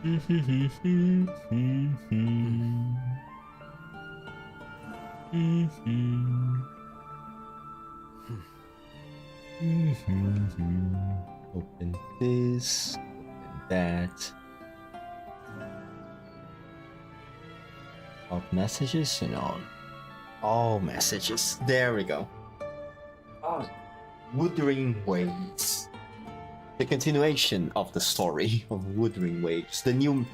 Open this, open that. All messages and all messages. There we go. Oh, Wuthering Waves. The continuation of the story of Wuthering Waves. The new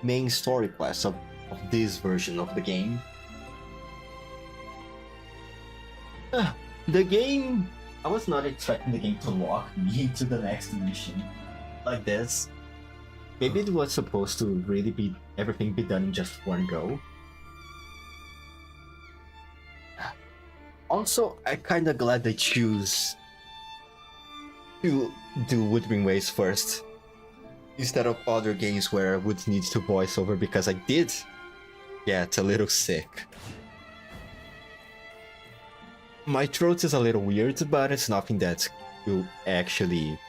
main story quest of this version of the game. The game, I was not expecting the game to walk me to the next mission like this. Maybe it was supposed to really be everything be done in just one go. Also, I'm kinda glad they choose to do Wuthering Waves first instead of other games where I would need to voice over, because I did get a little sick. My throat is a little weird, but it's nothing that will actually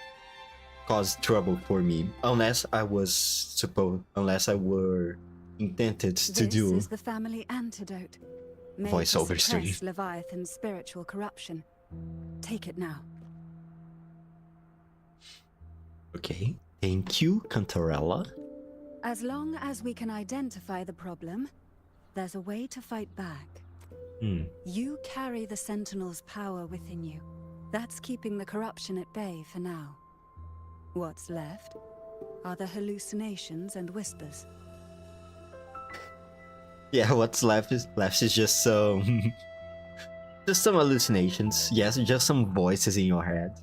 cause trouble for me, unless I were intended to do This is the family antidote. voiceover stream. Leviathan's spiritual corruption. Take it now. Okay, thank you, Cantarella. As long as we can identify the problem, there's a way to fight back. You carry the Sentinel's power within you. That's keeping the corruption at bay for now. What's left are the hallucinations and whispers. Yeah, what's left is just some just some hallucinations. Yes, just some voices in your head.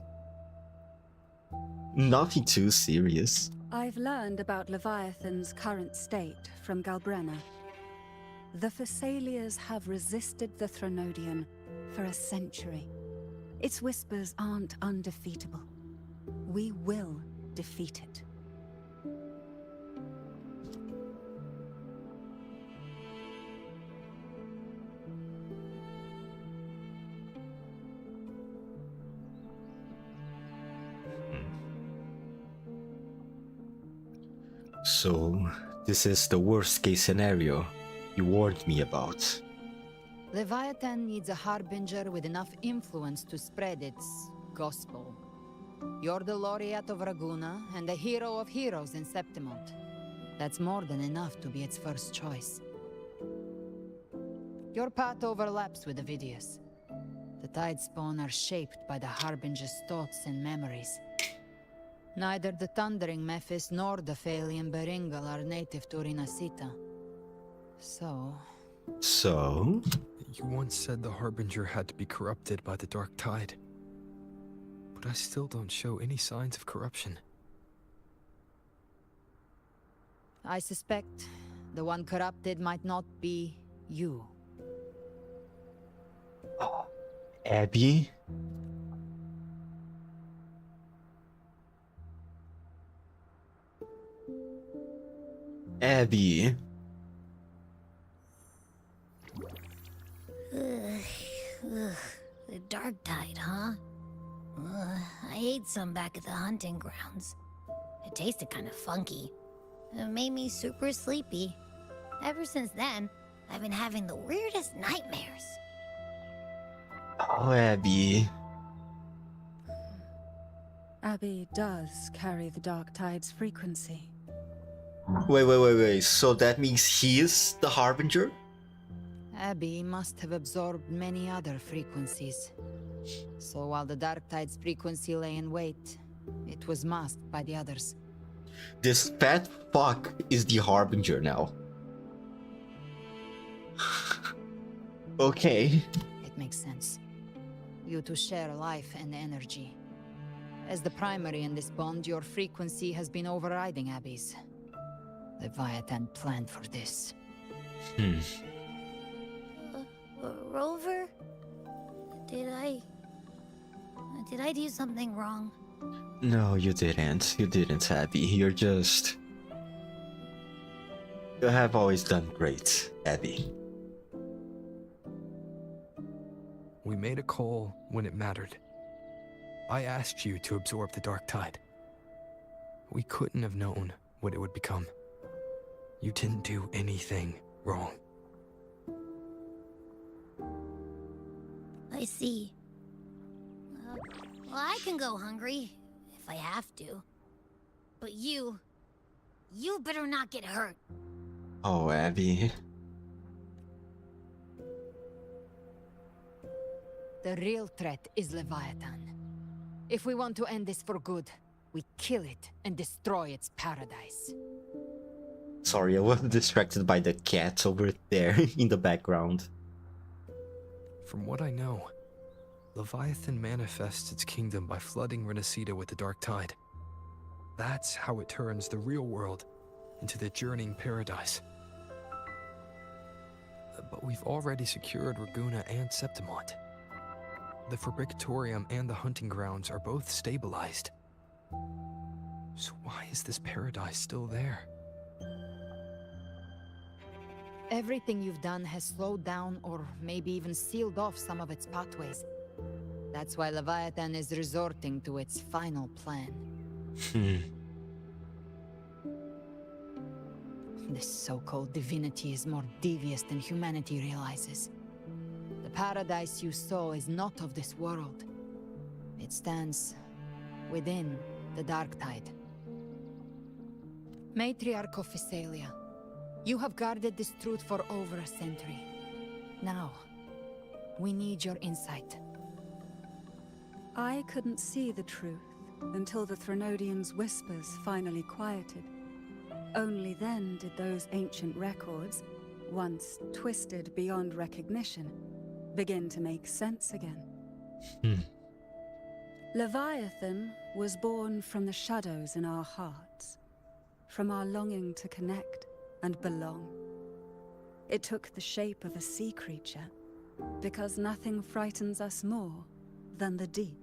Nothing too serious. I've learned about Leviathan's current state from Galbrenna. The Thessalians have resisted the Threnodian for a century. Its whispers aren't undefeatable. We will defeat it. So, this is the worst case scenario you warned me about. Leviathan needs a harbinger with enough influence to spread its gospel. You're the laureate of Raguna and the hero of heroes in Septimont. That's more than enough to be its first choice. Your path overlaps with Avidius. The Tidespawn are shaped by the harbinger's thoughts and memories. Neither the Thundering Mephis nor the Phalian Beringal are native to Rinasita. So... You once said the Harbinger had to be corrupted by the Dark Tide. But I still don't show any signs of corruption. I suspect the one corrupted might not be you. Abby? Abby? The Dark Tide, huh? I ate some back at the hunting grounds. It tasted kind of funky. It made me super sleepy. Ever since then, I've been having the weirdest nightmares. Oh, Abby. Abby does carry the Dark Tide's frequency. Wait. So that means he's the Harbinger? Abby must have absorbed many other frequencies. So while the Dark Tide's frequency lay in wait, it was masked by the others. This fat fuck is the Harbinger now. Okay. It makes sense. You two share life and energy. As the primary in this bond, your frequency has been overriding Abby's. Leviathan planned for this. Rover? Did I do something wrong? No, you didn't. You didn't, Abby. You have always done great, Abby. We made a call when it mattered. I asked you to absorb the Dark Tide. We couldn't have known what it would become. You didn't do anything wrong. I see. Well, I can go hungry, if I have to. But you better not get hurt. Oh, Abby. The real threat is Leviathan. If we want to end this for good, we kill it and destroy its paradise. Sorry, I was distracted by the cat over there in the background. From what I know, Leviathan manifests its kingdom by flooding Renacida with the dark tide. That's how it turns the real world into the journeying paradise. But we've already secured Raguna and Septimont. The Fabricatorium and the hunting grounds are both stabilized. So why is this paradise still there? Everything you've done has slowed down or maybe even sealed off some of its pathways. That's why Leviathan is resorting to its final plan. This so-called divinity is more devious than humanity realizes. The paradise you saw is not of this world. It stands within the dark tide. Matriarch of Physalia, you have guarded this truth for over a century. Now, we need your insight. I couldn't see the truth until the Threnodians' whispers finally quieted. Only then did those ancient records, once twisted beyond recognition, begin to make sense again. Leviathan was born from the shadows in our hearts, from our longing to connect and belong. It took the shape of a sea creature, because nothing frightens us more than the deep.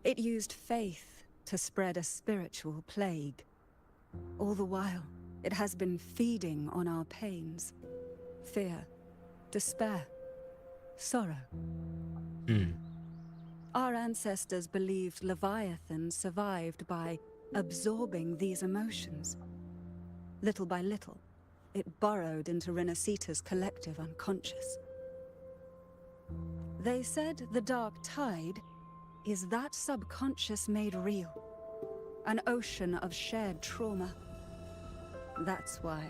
It used faith to spread a spiritual plague. All the while, it has been feeding on our pains. Fear, despair, sorrow. Our ancestors believed Leviathan survived by absorbing these emotions. Little by little, it burrowed into Renacita's collective unconscious. They said the dark tide is that subconscious made real. An ocean of shared trauma. That's why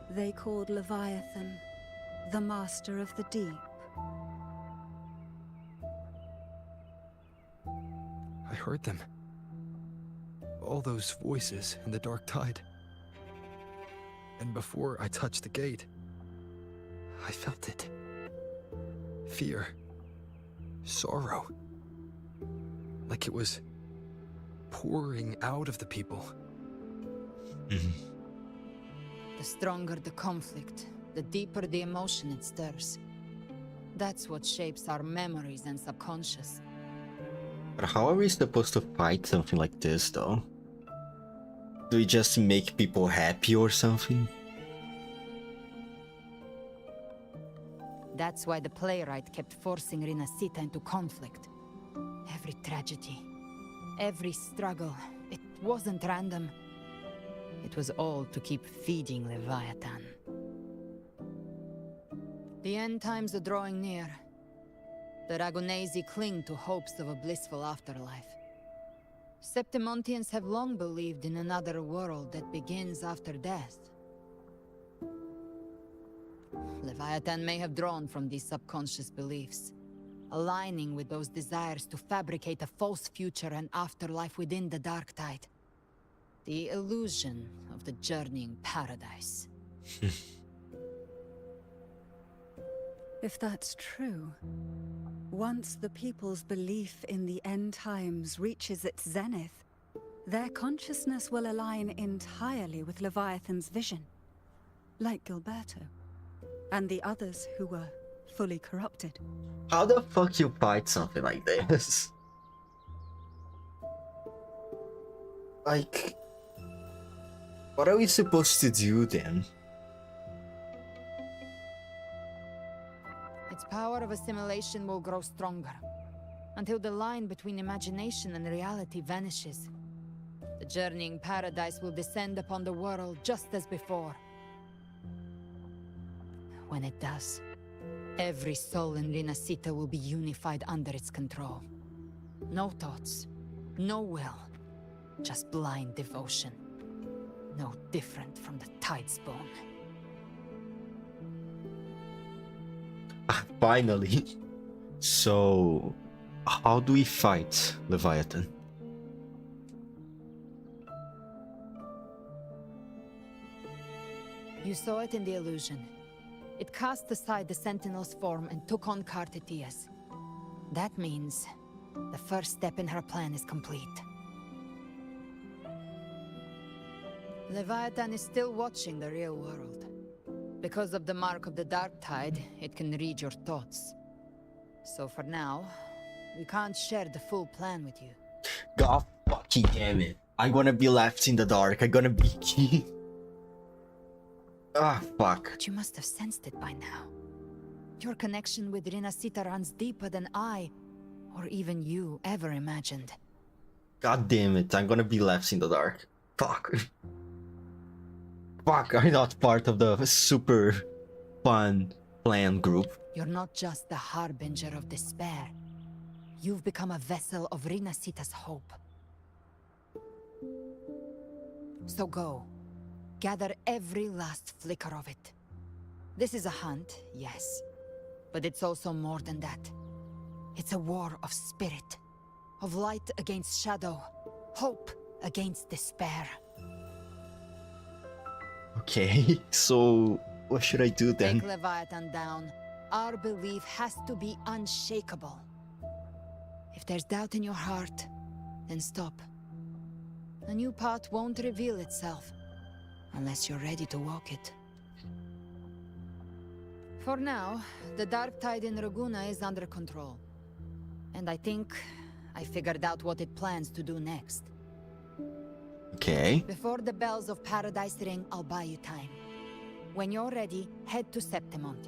they called Leviathan the Master of the Deep. I heard them. All those voices in the dark tide. And before I touched the gate, I felt it. Fear. Sorrow. Like it was pouring out of the people. The stronger the conflict, the deeper the emotion it stirs. That's what shapes our memories and subconscious. But how are we supposed to fight something like this, though? Do we just make people happy or something? That's why the playwright kept forcing Renacita into conflict. Every tragedy, every struggle, it wasn't random. It was all to keep feeding Leviathan. The end times are drawing near. The Ragunesi cling to hopes of a blissful afterlife. Septimontians have long believed in another world that begins after death. Leviathan may have drawn from these subconscious beliefs, aligning with those desires to fabricate a false future and afterlife within the dark tide. The illusion of the journeying paradise. If that's true, once the people's belief in the end times reaches its zenith, their consciousness will align entirely with Leviathan's vision, like Gilberto, and the others who were fully corrupted. How the fuck you fight something like this? Like, what are we supposed to do then? Its power of assimilation will grow stronger, until the line between imagination and reality vanishes. The journeying paradise will descend upon the world just as before. When it does, every soul in Rinascita will be unified under its control. No thoughts, no will, just blind devotion. No different from the Tidespawn. Finally. So, how do we fight Leviathan? You saw it in the illusion. It cast aside the Sentinel's form and took on Cartitius. That means the first step in her plan is complete. Leviathan is still watching the real world. Because of the mark of the Dark Tide, it can read your thoughts. So for now, we can't share the full plan with you. God fucking damn it. I'm gonna be left in the dark. I'm gonna be... Ah, fuck. But you must have sensed it by now. Your connection with Rinascita runs deeper than I, or even you, ever imagined. God damn it. I'm gonna be left in the dark. Fuck. Fuck, I'm not part of the super fun plan group. You're not just the harbinger of despair. You've become a vessel of Rinascita's hope. So go. Gather every last flicker of it. This is a hunt, yes. But it's also more than that. It's a war of spirit. Of light against shadow. Hope against despair. Okay, so what should I do then? Take Leviathan down. Our belief has to be unshakable. If there's doubt in your heart, then stop. A new path won't reveal itself, unless you're ready to walk it. For now, the Dark Tide in Raguna is under control. And I think I figured out what it plans to do next. Okay. Before the bells of Paradise ring, I'll buy you time. When you're ready, head to Septimont.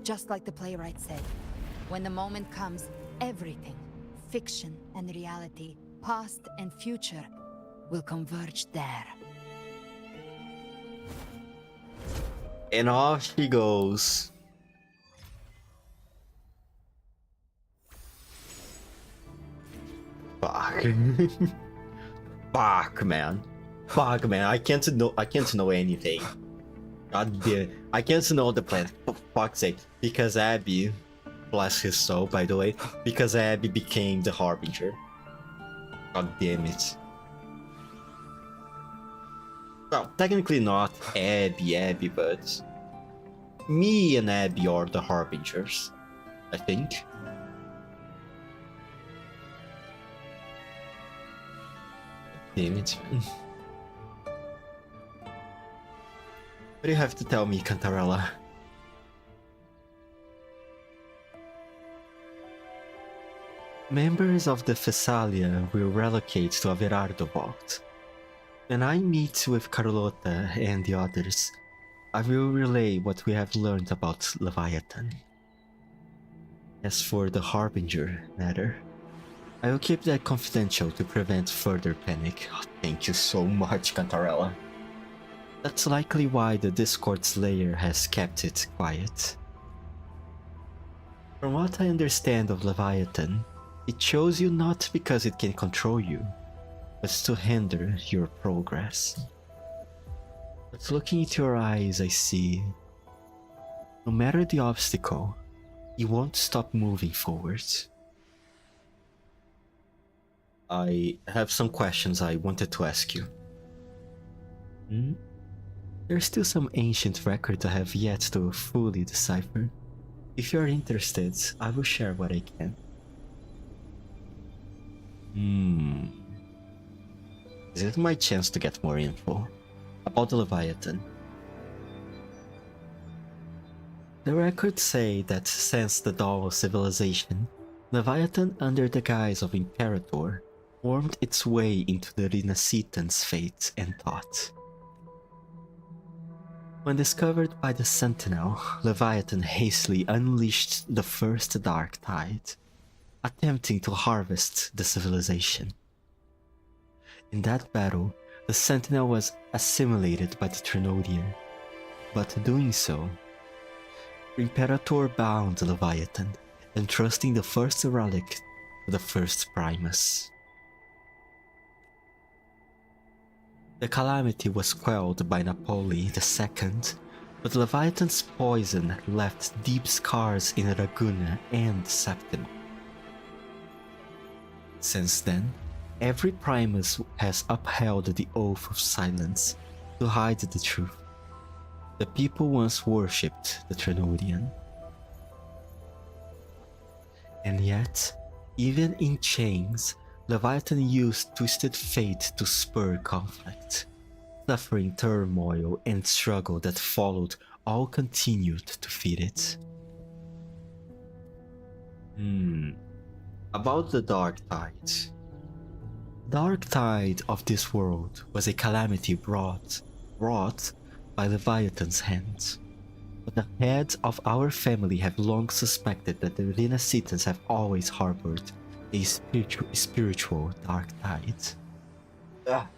Just like the playwright said, when the moment comes, everything, fiction and reality, past and future, will converge there. And off she goes. Fuck. Fuck, man. Fuck, man. I can't know anything. God damn. I can't know the plan. For fuck's sake. Because Abby, bless his soul, by the way, because Abby became the Harbinger. God damn it. Well, technically not Abby, but me and Abby are the Harbingers, I think. Damn it. What do you have to tell me, Cantarella? Members of the Thessalia will relocate to Averardo Vault. When I meet with Carlotta and the others, I will relay what we have learned about Leviathan. As for the Harbinger matter, I will keep that confidential to prevent further panic. Oh, thank you so much, Cantarella. That's likely why the Discord Slayer has kept it quiet. From what I understand of Leviathan, it chose you not because it can control you, but to hinder your progress. But looking into your eyes, I see, no matter the obstacle, you won't stop moving forwards. I have some questions I wanted to ask you. There's still some ancient records I have yet to fully decipher. If you're interested, I will share what I can. Is it my chance to get more info about the Leviathan? The records say that since the dawn of civilization, Leviathan, under the guise of Imperator, wormed its way into the Rinascitan's fate and thought. When discovered by the Sentinel, Leviathan hastily unleashed the first Dark Tide, attempting to harvest the civilization. In that battle, the Sentinel was assimilated by the Trinodian, but doing so, Imperator bound Leviathan, entrusting the first relic to the first Primus. The calamity was quelled by Napoli II, but Leviathan's poison left deep scars in Raguna and Septim. Since then, every Primus has upheld the oath of silence to hide the truth. The people once worshipped the Trinodian. And yet, even in chains, Leviathan used twisted fate to spur conflict. Suffering, turmoil, and struggle that followed all continued to feed it. About the Dark Tide. Dark Tide of this world was a calamity wrought by Leviathan's hands. But the heads of our family have long suspected that the Renacitans have always harbored a spiritual dark tide.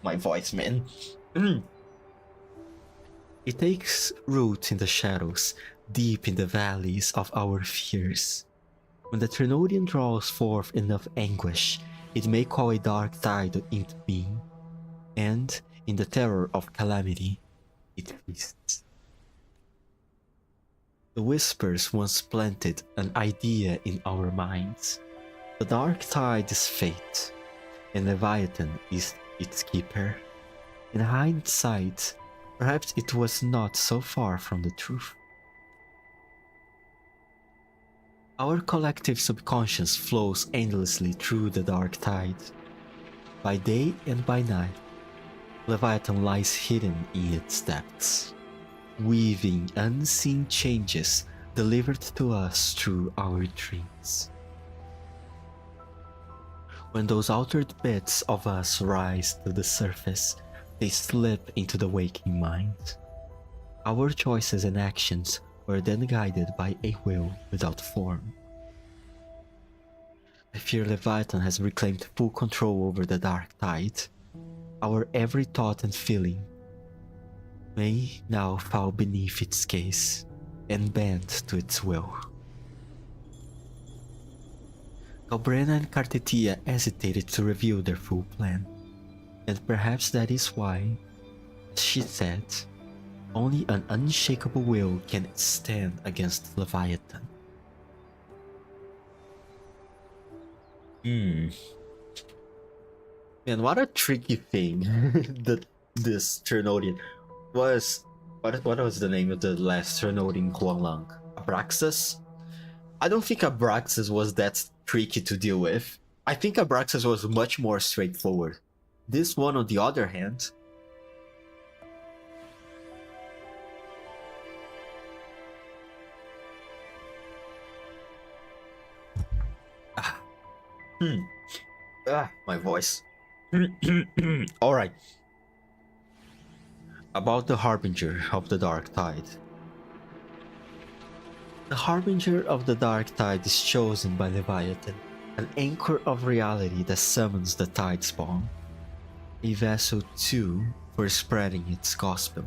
My voice, man. It takes root in the shadows, deep in the valleys of our fears. When the Trinodian draws forth enough anguish, it may call a dark tide into being, and in the terror of calamity, it feasts. The whispers once planted an idea in our minds. The dark tide is fate, and Leviathan is its keeper. In hindsight, perhaps it was not so far from the truth. Our collective subconscious flows endlessly through the dark tide. By day and by night, Leviathan lies hidden in its depths, weaving unseen changes delivered to us through our dreams. When those altered bits of us rise to the surface, they slip into the waking mind. Our choices and actions were then guided by a will without form. I fear Leviathan has reclaimed full control over the dark tide. Our every thought and feeling may now fall beneath its gaze and bend to its will. Galbrena and Cartetia hesitated to reveal their full plan, and perhaps that is why, as she said, only an unshakable will can stand against Leviathan. Man, what a tricky thing that this Trinodian was. What was the name of the last Trinodian Huanglang? Abraxas? I don't think Abraxas was that tricky to deal with. I think Abraxas was much more straightforward. This one, on the other hand, my voice. Alright. About the Harbinger of the Dark Tide. The Harbinger of the Dark Tide is chosen by Leviathan, an anchor of reality that summons the Tide Spawn, a vessel too for spreading its gospel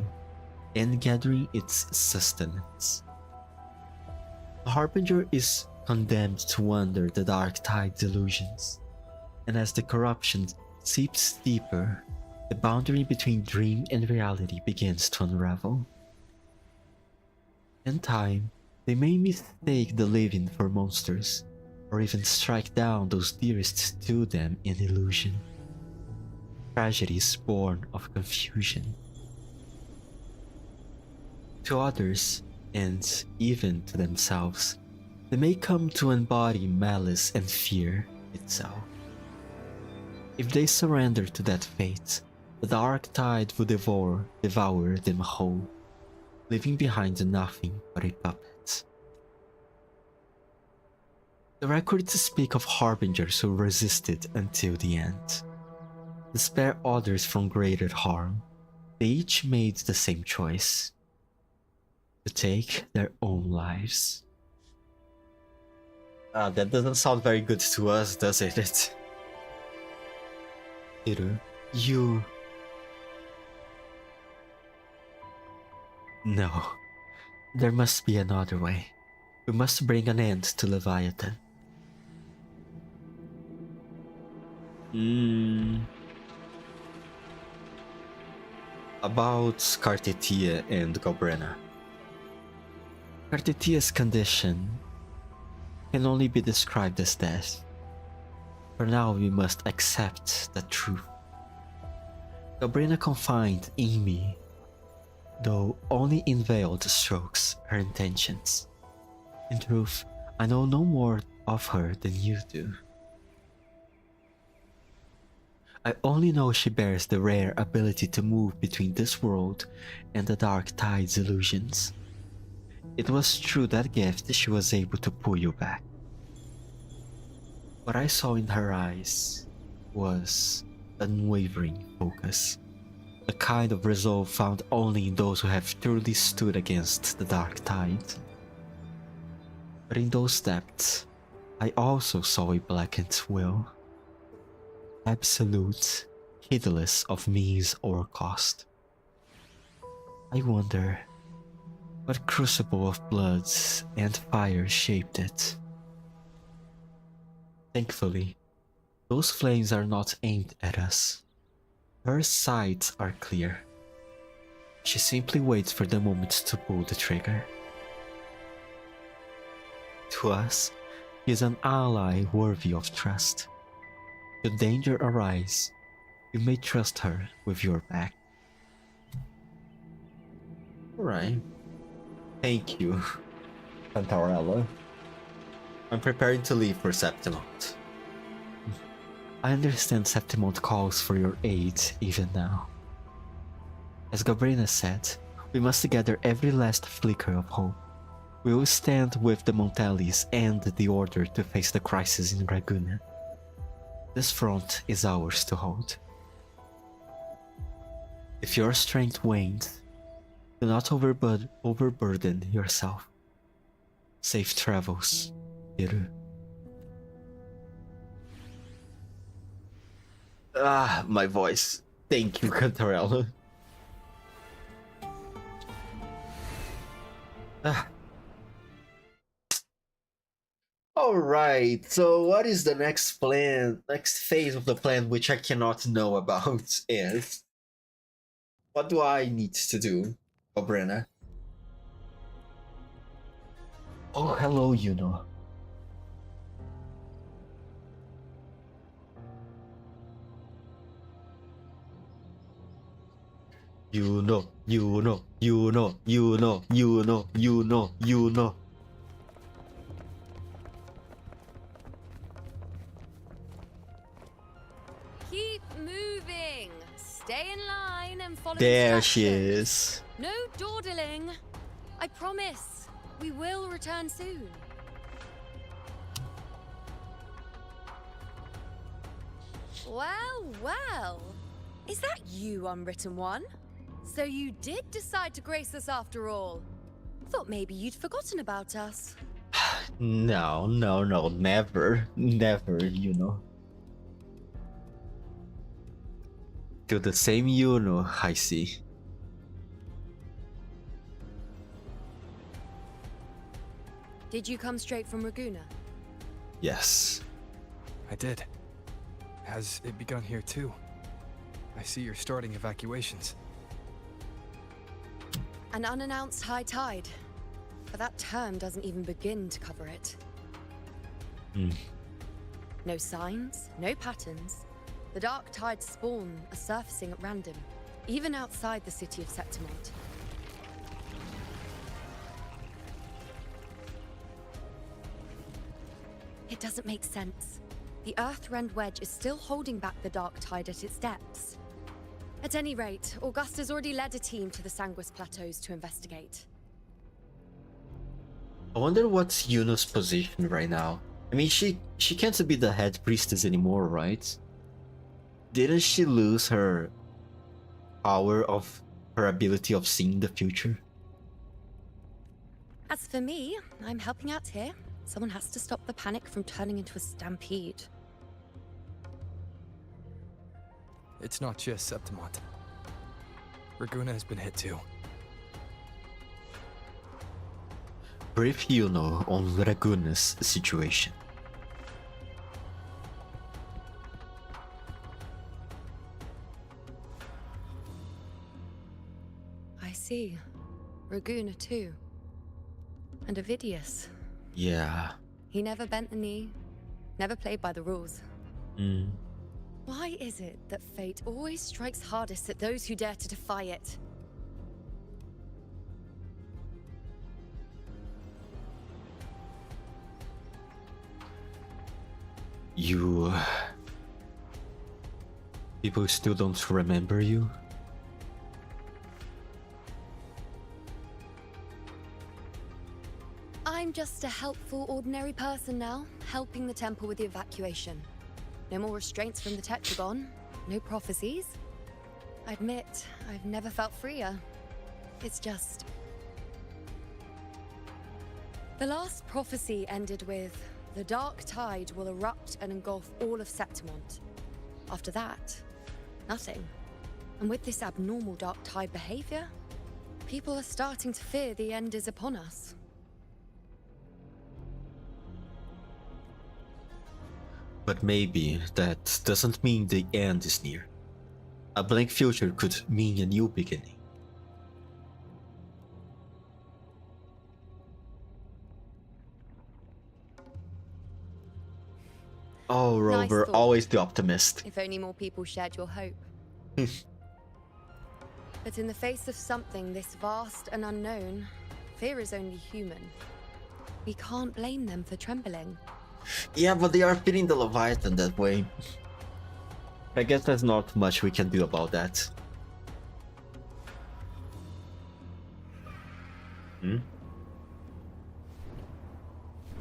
and gathering its sustenance. The Harbinger is condemned to wander the Dark Tide's illusions, and as the corruption seeps deeper, the boundary between dream and reality begins to unravel. In time, they may mistake the living for monsters, or even strike down those dearest to them in illusion. Tragedy is born of confusion. To others, and even to themselves, they may come to embody malice and fear itself. If they surrender to that fate, the dark tide will devour them whole, leaving behind nothing but a puppet. The records speak of harbingers who resisted until the end. To spare others from greater harm, they each made the same choice: to take their own lives. That doesn't sound very good to us, does it? Peter, You... No. There must be another way. We must bring an end to Leviathan. About Cartitia and Galbrena. Cartitia's condition can only be described as death. For now, we must accept the truth. Galbrena confined in me, though only in veiled strokes, her intentions. In truth, I know no more of her than you do. I only know she bears the rare ability to move between this world and the Dark Tide's illusions. It was through that gift she was able to pull you back. What I saw in her eyes was unwavering focus, the kind of resolve found only in those who have truly stood against the Dark Tide. But in those depths, I also saw a blackened will. Absolute, heedless of means or cost. I wonder what crucible of bloods and fire shaped it. Thankfully, those flames are not aimed at us. Her sights are clear. She simply waits for the moment to pull the trigger. To us, he is an ally worthy of trust. Should danger arise, you may trust her with your back. Alright. Thank you, Cantarella. I'm preparing to leave for Septimont. I understand Septimont calls for your aid even now. As Galbrena said, we must gather every last flicker of hope. We will stand with the Montellis and the Order to face the crisis in Raguna. This front is ours to hold. If your strength wanes, do not overburden yourself. Safe travels, Hiru. Ah, my voice. Thank you, Cantarella. Alright, so what is the next plan, next phase of the plan which I cannot know about is... What do I need to do, Galbrena? Oh, hello, Yuno. You know. Keep moving. Stay in line and follow There she instructions. is. No dawdling. I promise. We will return soon. Well, well. Is that you, Unwritten One? So you did decide to grace us after all. Thought maybe you'd forgotten about us. No, never, you know. To the same Yuno, I see. Did you come straight from Raguna? Yes. I did. Has it begun here too? I see you're starting evacuations. An unannounced high tide. But that term doesn't even begin to cover it. No signs, no patterns. The dark tide spawn are surfacing at random, even outside the city of Septimont. It doesn't make sense. The Earth-rend wedge is still holding back the dark tide at its depths. At any rate, Augusta's already led a team to the Sanguis Plateaus to investigate. I wonder what's Yuno's position right now. I mean, she can't be the head priestess anymore, right? Didn't she lose her power of her ability of seeing the future? As for me, I'm helping out here. Someone has to stop the panic from turning into a stampede. It's not just Septimont. Raguna has been hit too. Brief Yuno on Raguna's situation. I see. Raguna too. And Ovidius. Yeah. He never bent the knee, never played by the rules. Why is it that fate always strikes hardest at those who dare to defy it? You... people still don't remember you? I'm just a helpful, ordinary person now, helping the temple with the evacuation. No more restraints from the Tetragon, no prophecies. I admit, I've never felt freer. It's just... The last prophecy ended with, the dark tide will erupt and engulf all of Septimont. After that, nothing. And with this abnormal dark tide behavior, people are starting to fear the end is upon us. But maybe that doesn't mean the end is near. A blank future could mean a new beginning. Oh, Nice Rover, thought. always the optimist. If only more people shared your hope. But in the face of something this vast and unknown, fear is only human. We can't blame them for trembling. Yeah, but they are feeding the Leviathan that way. I guess there's not much we can do about that.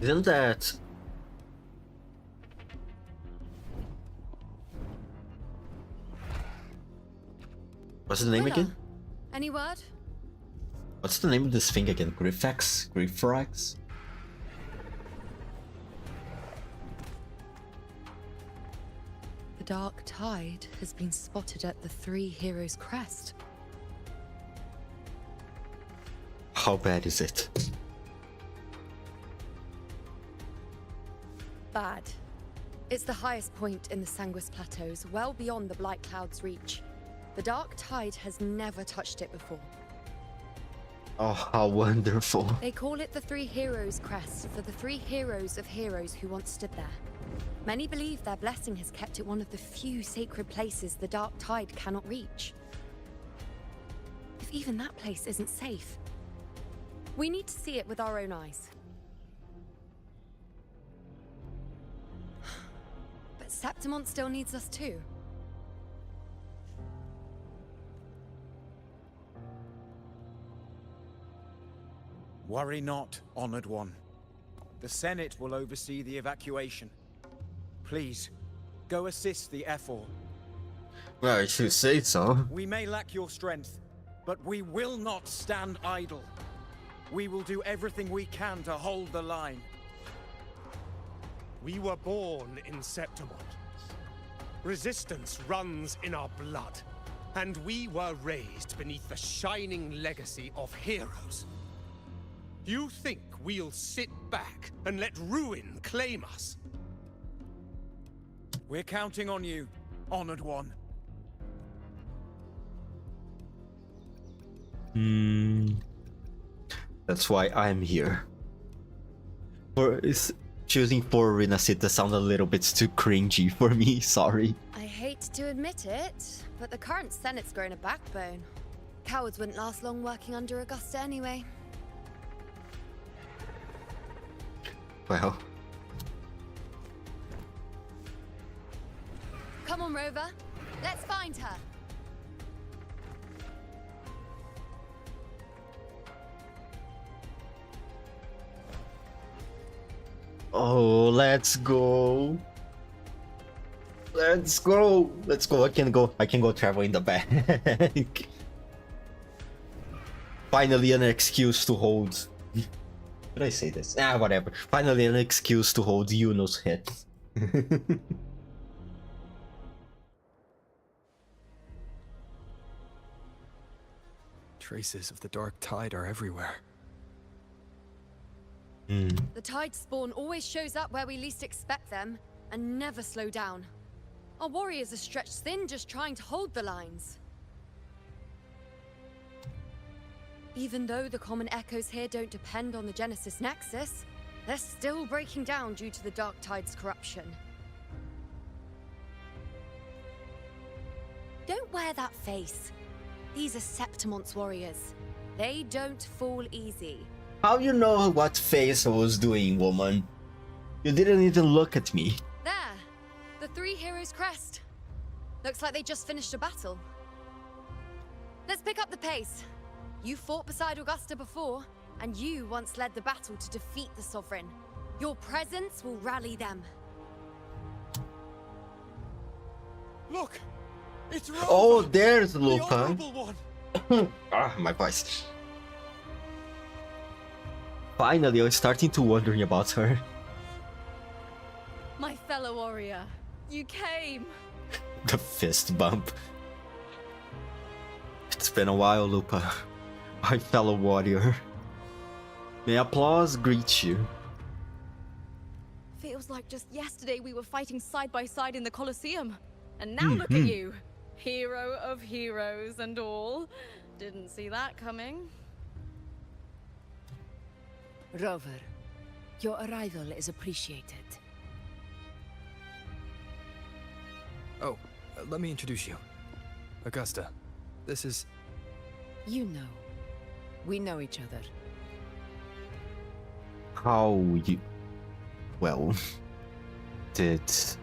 Isn't that... What's the name Willa, again? Any word? What's the name of this thing again? Grifax? Griffrax? The dark tide has been spotted at the Three Heroes' crest. How bad is it? Bad. It's the highest point in the Sanguis Plateaus, well beyond the Blight Cloud's reach. The dark tide has never touched it before. Oh, how wonderful. They call it the Three Heroes' crest for the three heroes of heroes who once stood there. Many believe their blessing has kept it one of the few sacred places the dark tide cannot reach. If even that place isn't safe, we need to see it with our own eyes. But Septimont still needs us too. Worry not, Honored One. The Senate will oversee the evacuation. Please, go assist the Ephor. Well, if you say so. We may lack your strength, but we will not stand idle. We will do everything we can to hold the line. We were born in Septimont. Resistance runs in our blood. And we were raised beneath the shining legacy of heroes. You think we'll sit back and let ruin claim us? We're counting on you, Honored One. That's why I'm here. Choosing for Renacita sound a little bit too cringy for me, sorry. I hate to admit it, but the current Senate's grown a backbone. Cowards wouldn't last long working under Augusta anyway. Well, Come on, Rover. Let's find her. oh, let's go. Let's go. Let's go. I can go travel in the back. Finally an excuse to hold. Did I say this? Ah, whatever. Finally an excuse to hold Yuno's head. Traces of the dark tide are everywhere. The tide spawn always shows up where we least expect them, and never slow down. Our warriors are stretched thin just trying to hold the lines. Even though the common echoes here don't depend on the Genesis Nexus, they're still breaking down due to the dark tide's corruption. Don't wear that face. These are Septimon's warriors. They don't fall easy. How you know what face I was doing, woman? You didn't even look at me. There! The three heroes' crest. Looks like they just finished a battle. Let's pick up the pace. You fought beside Augusta before, and you once led the battle to defeat the Sovereign. Your presence will rally them. Look! It's Rover, Oh, there's the Lupa. honorable one. My voice. Finally, I was starting to wondering about her. My fellow warrior, you came. The fist bump. It's been a while, Lupa. My fellow warrior. May applause greet you. Feels like just yesterday we were fighting side by side in the Colosseum. And now look at you. Hero of heroes and all. Didn't see that coming. Rover, your arrival is appreciated. Oh, let me introduce you. Augusta, this is... You know. We know each other. How you... Well... Did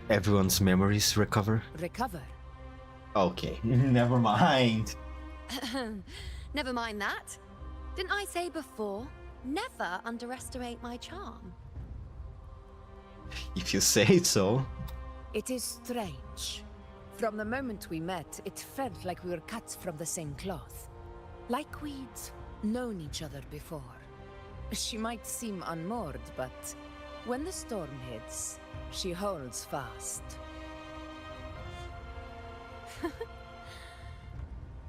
everyone's memories recover? Recover. Okay, never mind. Never mind that. Didn't I say before? Never underestimate my charm. If you say so. It is strange. From the moment we met, it felt like we were cut from the same cloth. Like we'd known each other before. She might seem unmoored, but when the storm hits, she holds fast.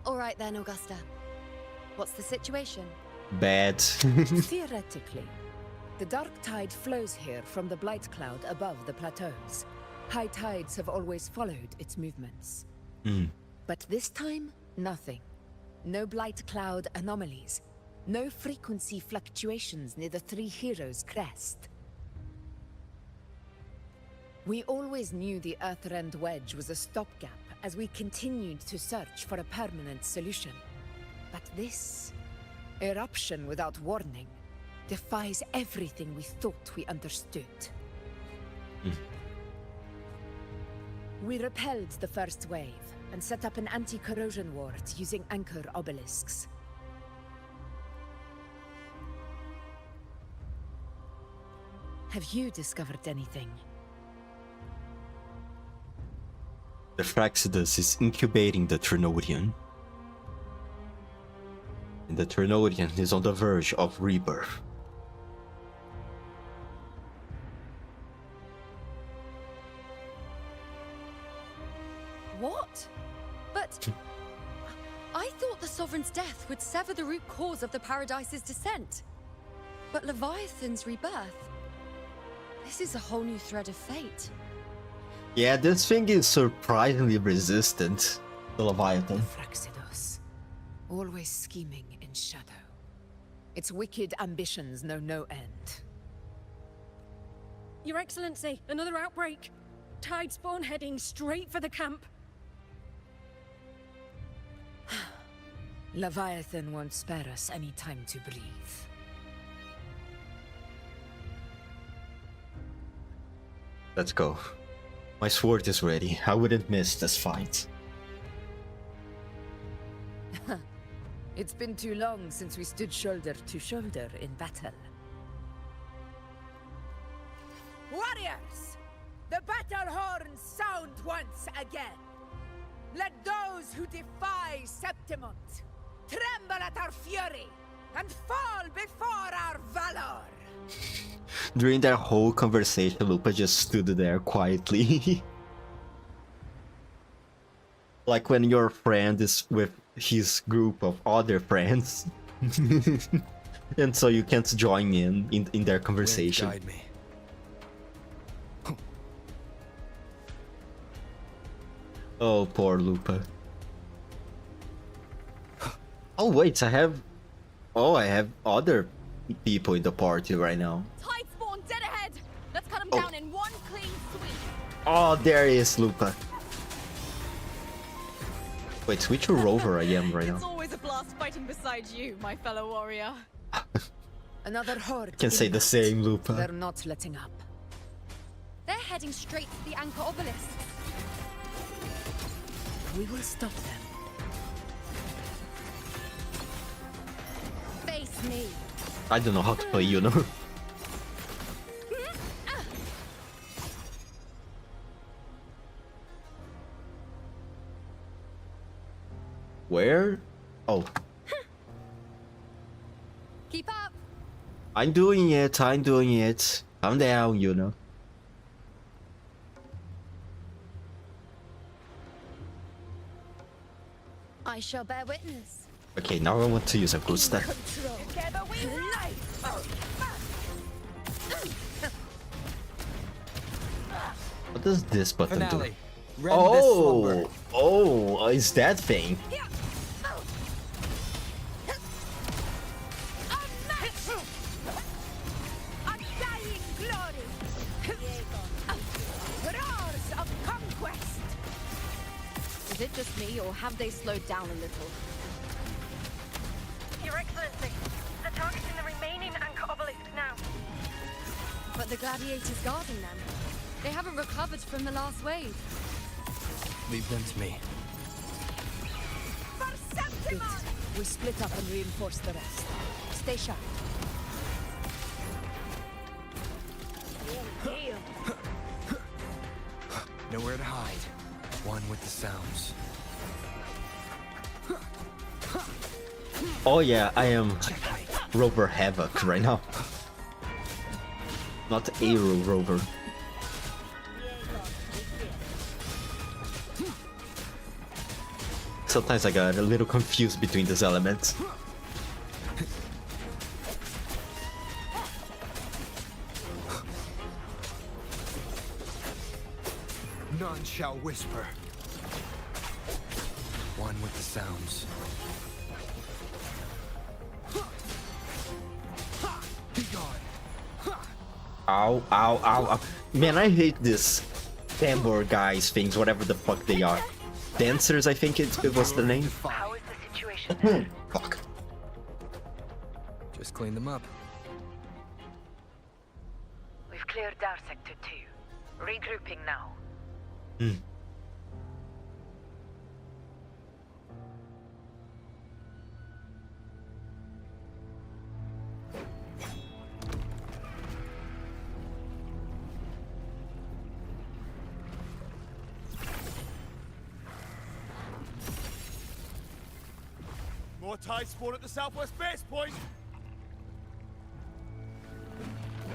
All right then, Augusta. What's the situation? Bad. Theoretically, the dark tide flows here from the blight cloud above the plateaus. High tides have always followed its movements. But this time, nothing. No blight cloud anomalies. No frequency fluctuations near the Three Heroes crest. We always knew the Earthrend Wedge was a stopgap as we continued to search for a permanent solution. But this eruption without warning defies everything we thought we understood. We repelled the first wave and set up an anti-corrosion ward using anchor obelisks. Have you discovered anything? The Fraxidus is incubating the Trinodian. And the Trinodian is on the verge of rebirth. What? But... I thought the Sovereign's death would sever the root cause of the Paradise's descent. But Leviathan's rebirth... This is a whole new thread of fate. Yeah, this thing is surprisingly resistant to Leviathan. Fraxidus. Always scheming in shadow. Its wicked ambitions know no end. Your Excellency, another outbreak. Tide spawn heading straight for the camp. Leviathan won't spare us any time to breathe. Let's go. My sword is ready. I wouldn't miss this fight. It's been too long since we stood shoulder to shoulder in battle. Warriors! The battle horns sound once again! Let those who defy Septimont tremble at our fury and fall before our valor! During that whole conversation, Lupa just stood there quietly. Like when your friend is with his group of other friends. And so you can't join in their conversation. Guide me. Oh, poor Lupa. Oh wait, I have other people in the party right now. Tide spawn dead ahead. Let's cut him Oh. down in one clean sweep. Oh, there is Lupa. Wait, which rover I am right It's now? always a blast fighting beside you, my fellow warrior. Another horde. Can say the same, Lupa. They're not letting up. They're heading straight to the anchor obelisk. We will stop them. Face me. I don't know how to play, you know. Where? Oh, Keep up. I'm doing it. I'm doing it. Calm down, you know. I shall bear witness. Okay, now I want to use a good step. Together we rise. What does this button Finale. do? Rend this slumber. Oh, it's that thing. Undying glory. Roars of conquest. Is it just me, or have they slowed down a little? Your Excellency, they're targeting the remaining anchor obelisk now. But the gladiators guarding them. They haven't recovered from the last wave. Leave them to me. For Septimon. We split up and reinforce the rest. Stay sharp. Nowhere to hide. One with the sounds. Oh yeah, I am Rover Havoc right now. Not Aero Rover. Sometimes I got a little confused between these elements. None shall whisper. One with the sounds. Be gone. Ow, ow, ow, ow. Man, I hate this tambour guys things, whatever the fuck they are. Dancers, I think it was the name. How is the situation? Fuck. Just clean them up. We've cleared our sector 2. Regrouping now. More tide spawn at the southwest base point.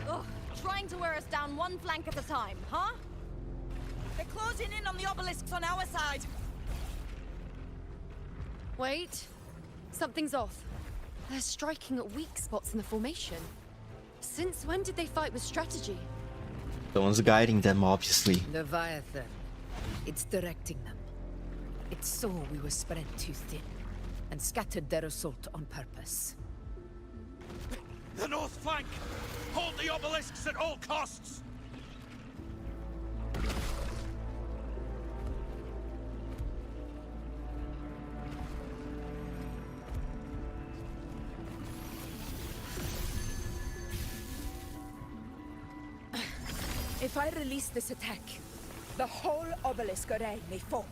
Ugh, trying to wear us down one flank at a time, huh? They're closing in on the obelisks on our side. Wait. Something's off. They're striking at weak spots in the formation. Since when did they fight with strategy? The one's guiding them, obviously. Leviathan. It's directing them. It saw we were spread too thin and scattered their assault on purpose. The north flank. Hold the obelisks at all costs. If I release this attack, the whole obelisk array may fall.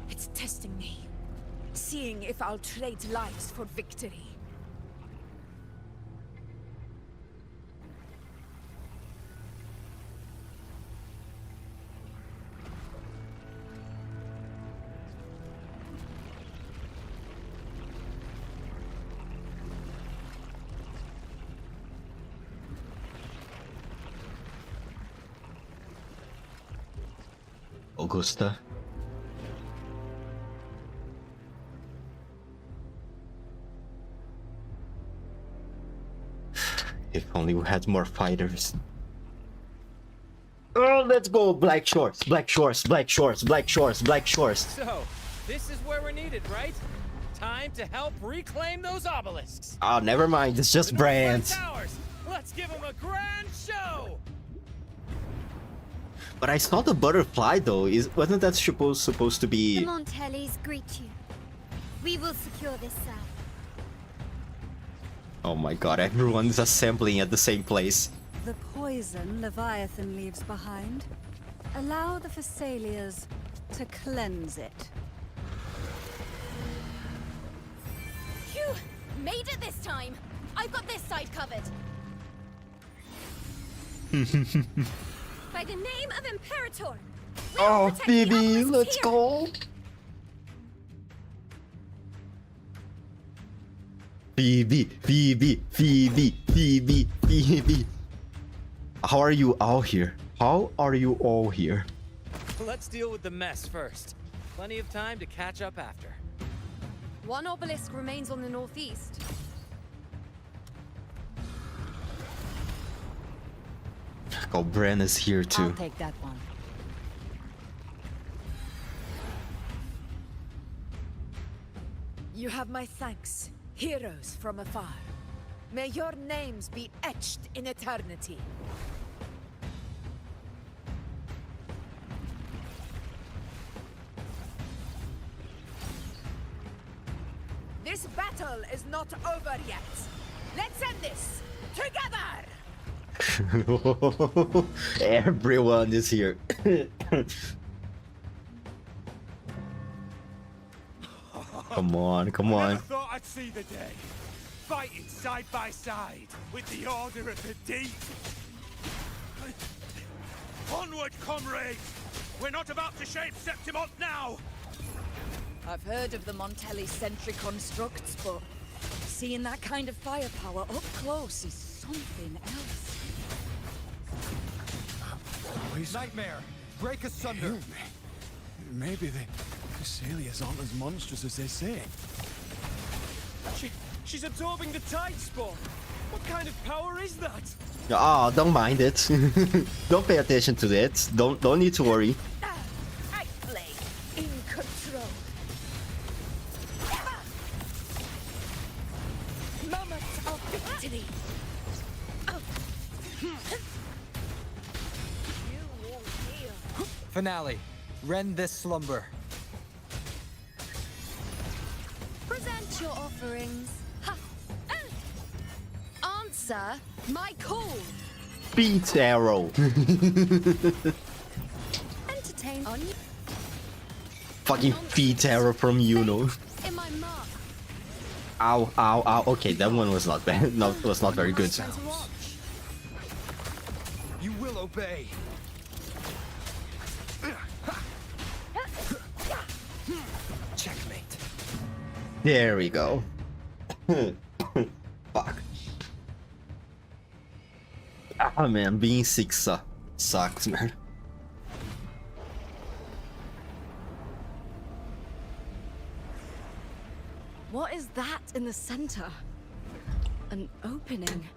It's testing me, seeing if I'll trade lives for victory. Augusta. If only we had more fighters. Oh, let's go! Black Shores, Black Shores, Black Shores, Black Shores, Black Shores. So, this is where we're needed, right? Time to help reclaim those obelisks. Oh, never mind. It's just Brand. Let's give them a grand show. But I saw the butterfly though. Wasn't that supposed to be? The Montellis greet you. We will secure this cell. Oh my god! Everyone is assembling at the same place. The poison Leviathan leaves behind. Allow the Phassalias to cleanse it. Phew! Made it this time! I've got this side covered. By the name of Imperator! Oh, Phoebe, let's go! Phoebe, Phoebe, Phoebe, Phoebe, Phoebe. How are you all here? How are you all here? Let's deal with the mess first. Plenty of time to catch up after. One obelisk remains on the northeast. Oh, Bren is here too. I'll take that one. You have my thanks, heroes from afar. May your names be etched in eternity. This battle is not over yet. Let's end this together! Everyone is here. Come on, come I on. never thought I'd see the day. Fighting side by side with the Order of the Deep. Onward, comrades! We're not about to shape Septimont now! I've heard of the Montelli sentry constructs, but seeing that kind of firepower up close is something else. Nightmare! Break asunder! Maybe the Cassilias aren't as monstrous as they say. She's absorbing the tide spawn. What kind of power is that? Oh, don't mind it. Don't pay attention to it. Don't need to worry. I play in control. Moment of victory. You won't heal. Finale. Rend this slumber. Present your offerings. Ha! Answer my call. Beat arrow. Entertain on you. Fucking feet arrow from Yuno. In my mark. Ow, ow, ow. Okay, that one was not bad. No, was not very good. Time to watch. You will obey! Checkmate. There we go. Fuck. Ah man, being sick sucks, man. What is that in the center? An opening.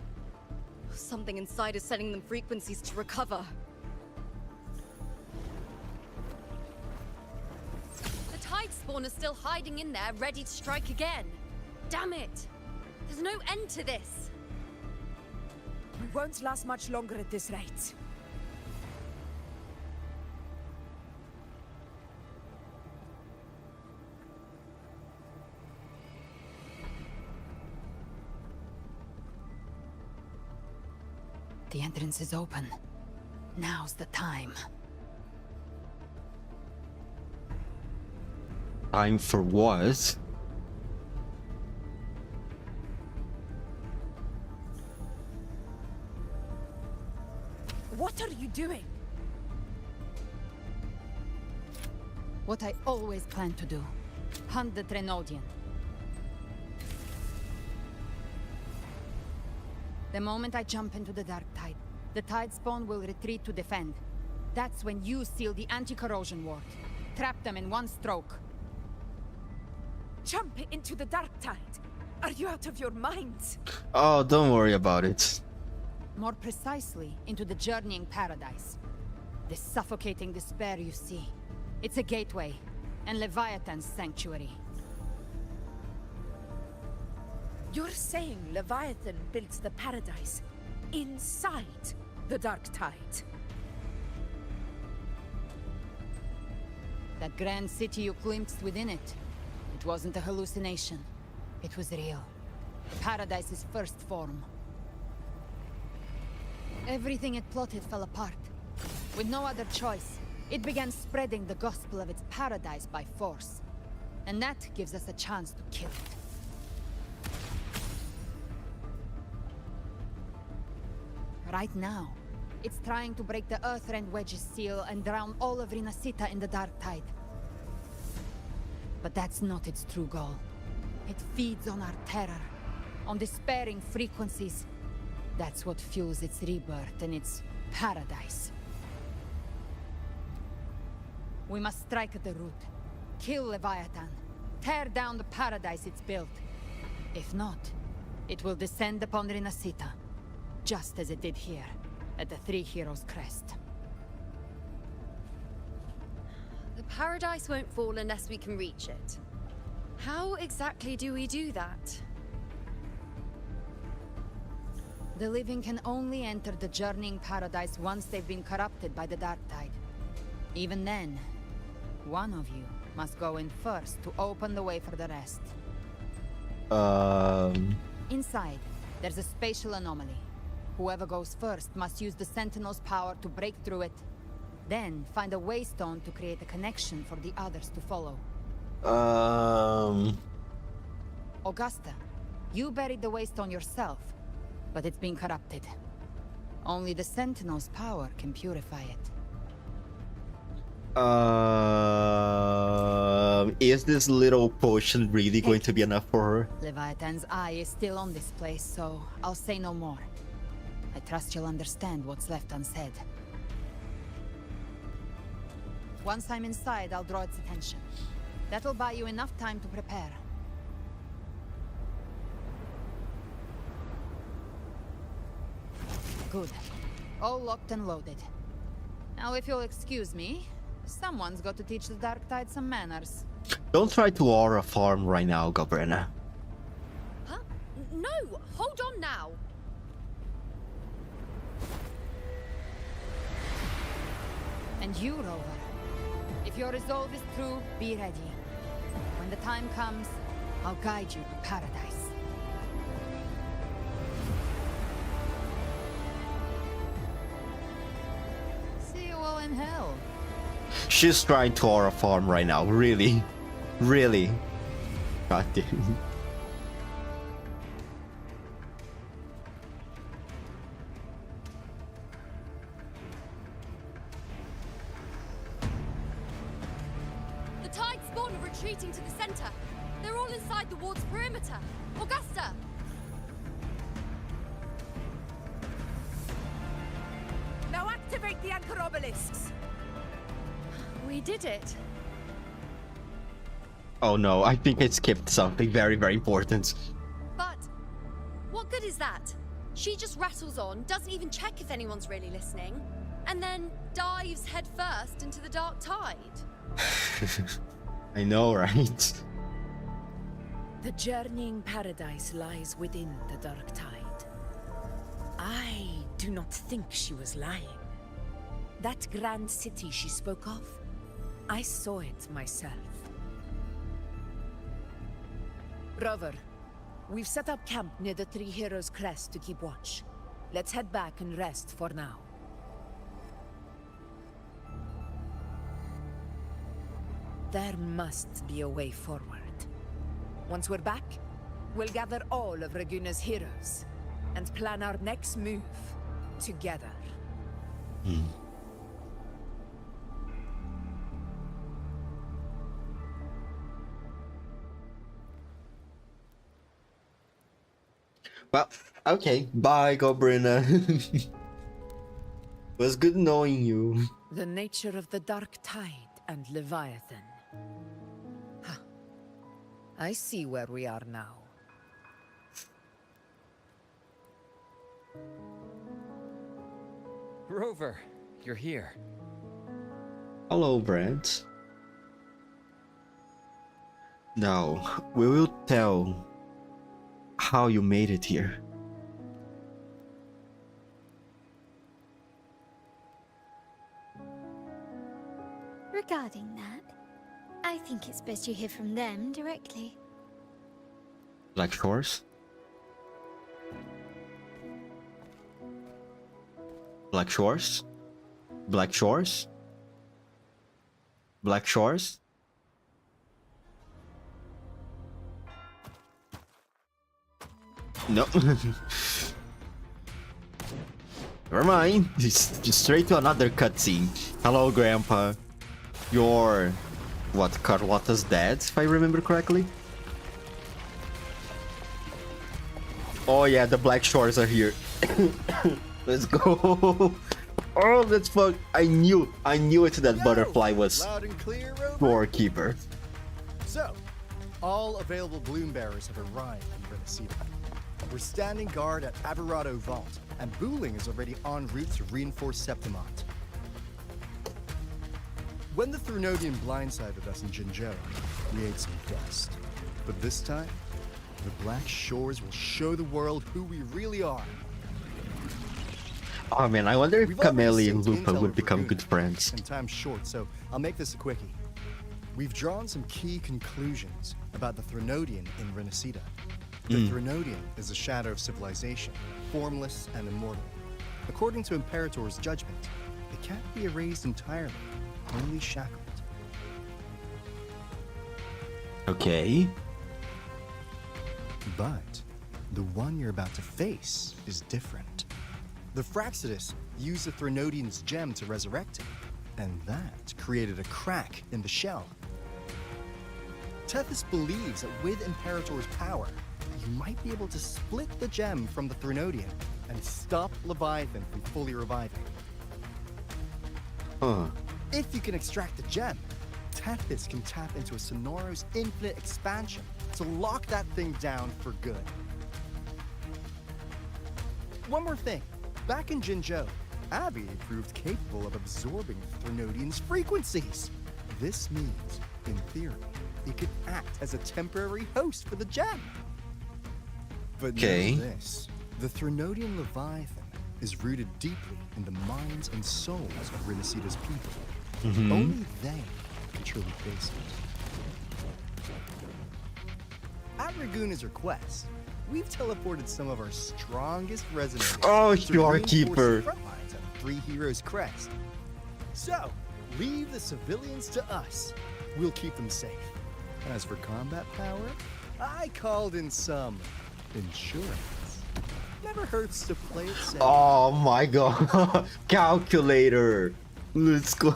Something inside is sending them frequencies to recover. The tide spawn is still hiding in there, ready to strike again. Damn it! There's no end to this. We won't last much longer at this rate. The entrance is open. Now's the time. Time for what? What are you doing? What I always planned to do. Hunt the Trenodian. The moment I jump into the dark tide, the tide spawn will retreat to defend. That's when you seal the anti-corrosion ward. Trap them in one stroke. Jump into the dark tide. Are you out of your minds? Oh, don't worry about it. More precisely, into the journeying paradise. This suffocating despair you see. It's a gateway, and Leviathan's sanctuary. You're saying Leviathan built the paradise inside the Dark Tide? That grand city you glimpsed within it, it wasn't a hallucination. It was real. The paradise's first form. Everything it plotted fell apart. With no other choice, it began spreading the gospel of its paradise by force. And that gives us a chance to kill it. Right now, it's trying to break the Earthrend Wedge's seal and drown all of Rinasita in the Dark Tide. But that's not its true goal. It feeds on our terror, on despairing frequencies. That's what fuels its rebirth and its paradise. We must strike at the root. Kill Leviathan. Tear down the paradise it's built. If not, it will descend upon Rinasita, just as it did here, at the Three Heroes' Crest. The paradise won't fall unless we can reach it. How exactly do we do that? The living can only enter the journeying paradise once they've been corrupted by the Dark Tide. Even then, one of you must go in first to open the way for the rest. Inside, there's a spatial anomaly. Whoever goes first must use the Sentinel's power to break through it, then find a waystone to create a connection for the others to follow. Augusta, you buried the waystone yourself, but it's been corrupted. Only the Sentinel's power can purify it. Is this little potion really going to be enough for her? Leviathan's eye is still on this place, so I'll say no more. I trust you'll understand what's left unsaid. Once I'm inside, I'll draw its attention. That'll buy you enough time to prepare. Good. All locked and loaded. Now, if you'll excuse me, someone's got to teach the Dark Tide some manners. Don't try to aura farm right now, Gabrina. Huh? No! Hold on now! And you, Rover. If your resolve is true, be ready. When the time comes, I'll guide you to paradise. See you all in hell. She's trying to aura farm right now, really? Really? God damn. The Tide spawn are retreating to the center. They're all inside the ward's perimeter. Augusta! Now activate the anchor obelisks! We did it. Oh no, I think I skipped something very, very important. But what good is that? She just rattles on, doesn't even check if anyone's really listening, and then dives headfirst into the Dark Tide. I know, right? The journeying paradise lies within the Dark Tide. I do not think she was lying. That grand city she spoke of, I saw it myself. Rover, we've set up camp near the Three Heroes' Crest to keep watch. Let's head back and rest for now. There must be a way forward. Once we're back, we'll gather all of Raguna's heroes and plan our next move together. Well, okay. Bye, Gabrina. Was good knowing you. The nature of the Dark Tide and Leviathan. Huh. I see where we are now. Rover, you're here. Hello, Brent. Now, we will tell how you made it here. Regarding that, I think it's best you hear from them directly. Black Shores? Black Shores? Black Shores? Black Shores? No. Never mind. Just straight to another cutscene. Hello, Grandpa. You're... what, Carlotta's dad, if I remember correctly? Oh yeah, the Black Shores are here. Let's go. Oh, let's fuck. I knew it that butterfly was Loud and clear, Rover. doorkeeper. So, all available bloom bearers have arrived in Renacida. We're standing guard at Aberrado Vault, and Booling is already en route to reinforce Septimont. When the Threnodian blindsided us in Jinzhou, we ate some dust. But this time, the Black Shores will show the world who we really are. Oh man, I wonder if We've already Kameli and synced Lupa intel would of become Ragusa, good friends. And time's short, so I'll make this a quickie. We've drawn some key conclusions about the Threnodian in Renacida. The Threnodian is a shadow of civilization, formless and immortal. According to Imperator's judgment, it can't be erased entirely, only shackled. Okay. But the one you're about to face is different. The Fraxidus used the Threnodian's gem to resurrect him, and that created a crack in the shell. Tethys believes that with Imperator's power, you might be able to split the gem from the Threnodian and stop Leviathan from fully reviving. Huh. If you can extract the gem, Tethys can tap into a Sonoro's infinite expansion to lock that thing down for good. One more thing. Back in Jinzhou, Abby proved capable of absorbing the Threnodian's frequencies. This means, in theory, it could act as a temporary host for the gem. But know this, the Threnodian Leviathan is rooted deeply in the minds and souls of Renacida's people. Only they can truly face it. At Raguna's request, we've teleported some of our strongest resonators. Oh, to Shorekeeper. reinforce the front lines at Three Heroes Crest. So, leave the civilians to us. We'll keep them safe. As for combat power, I called in some insurance. Never hurts to play it safe. Oh my god. Calculator. Let's go.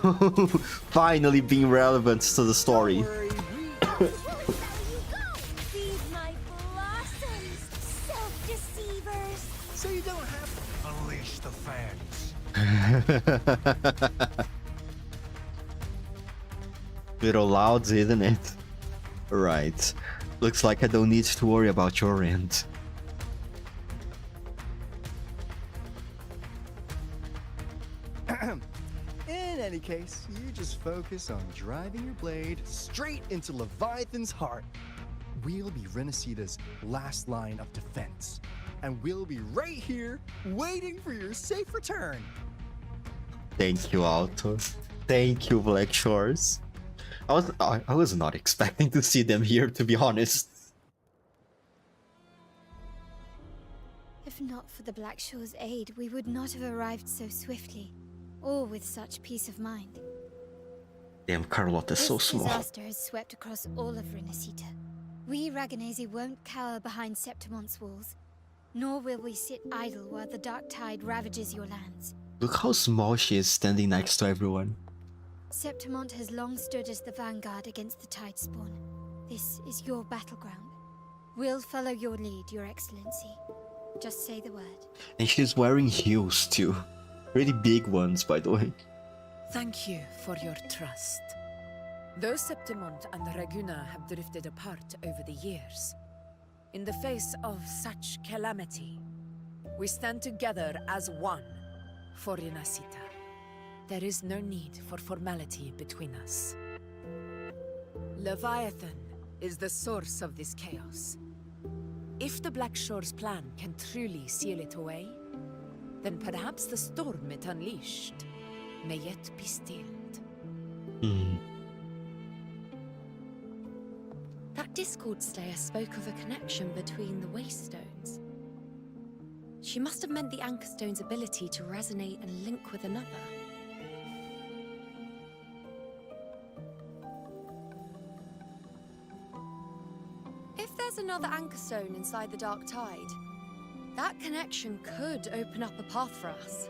Finally being relevant to the story. There you go! Feed my blossoms, self-deceivers! So you don't have to unleash the fans. Little loud, isn't it? Right. Looks like I don't need to worry about your end. In any case, you just focus on driving your blade straight into Leviathan's heart. We'll be Renacida's last line of defense, and we'll be right here waiting for your safe return. Thank you, Alto. Thank you, Black Shores. I was not expecting to see them here, to be honest. If not for the Black Shore's aid, we would not have arrived so swiftly, or with such peace of mind. Damn, Carlotta's so This small. disaster has swept across all of Renacita. We Raganese won't cower behind Septimont's walls, nor will we sit idle while the dark tide ravages your lands. Look how small she is standing next to everyone. Septimont has long stood as the vanguard against the tide spawn. This is your battleground. We'll follow your lead, Your Excellency. Just say the word. And she's wearing heels too. Really big ones, by the way. Thank you for your trust. Though Septimont and Raguna have drifted apart over the years, in the face of such calamity, we stand together as one, for Rinasita. There is no need for formality between us. Leviathan is the source of this chaos. If the Black Shore's plan can truly seal it away, then perhaps the storm it unleashed may yet be stilled. That Discord Slayer spoke of a connection between the Wastestones. She must have meant the Anchorstone's ability to resonate and link with another. If there's another Anchorstone inside the Dark Tide, that connection could open up a path for us.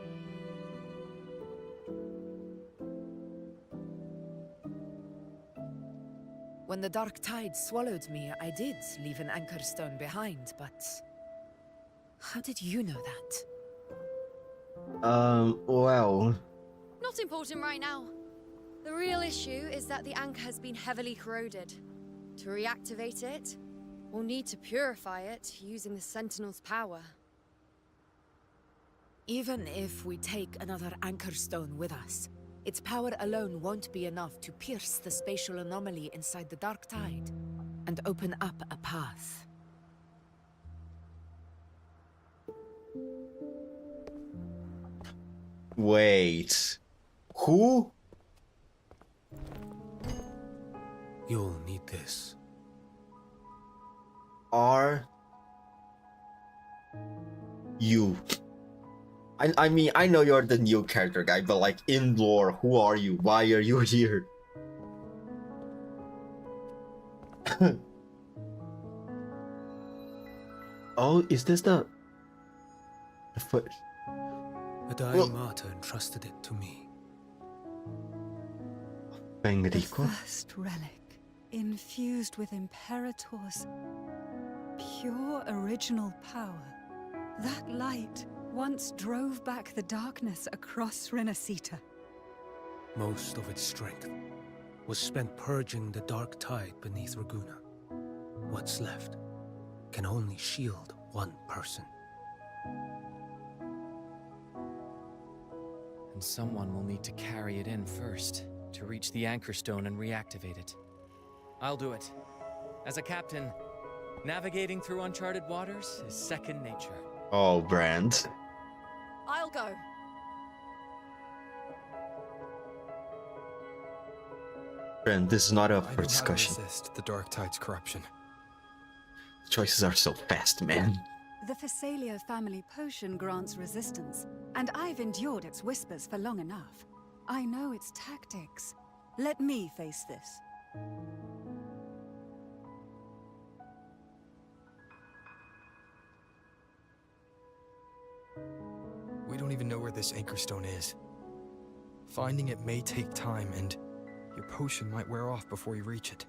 When the Dark Tide swallowed me, I did leave an Anchorstone behind, but... how did you know that? Well... Not important right now. The real issue is that the anchor has been heavily corroded. To reactivate it, we'll need to purify it using the Sentinel's power. Even if we take another Anchorstone with us, its power alone won't be enough to pierce the spatial anomaly inside the Dark Tide and open up a path. Wait... who? You'll need this. Are... you? I mean, I know you're the new character guy, but like, in lore, who are you? Why are you here? Oh, is this the foot? A dying martyr entrusted it to me. The Fenrico? first relic, infused with Imperator's pure original power. That light once drove back the darkness across Rinasita. Most of its strength was spent purging the dark tide beneath Raguna. What's left can only shield one person. And someone will need to carry it in first, to reach the Anchorstone and reactivate it. I'll do it. As a captain, navigating through uncharted waters is second nature. Oh, Brand. I'll go. Brand, this is not up I for know how to discussion. resist the Dark Tide's corruption. Choices are so fast, man. The Phasalia family potion grants resistance, and I've endured its whispers for long enough. I know its tactics. Let me face this. We don't even know where this Anchorstone is. Finding it may take time, and your potion might wear off before you reach it.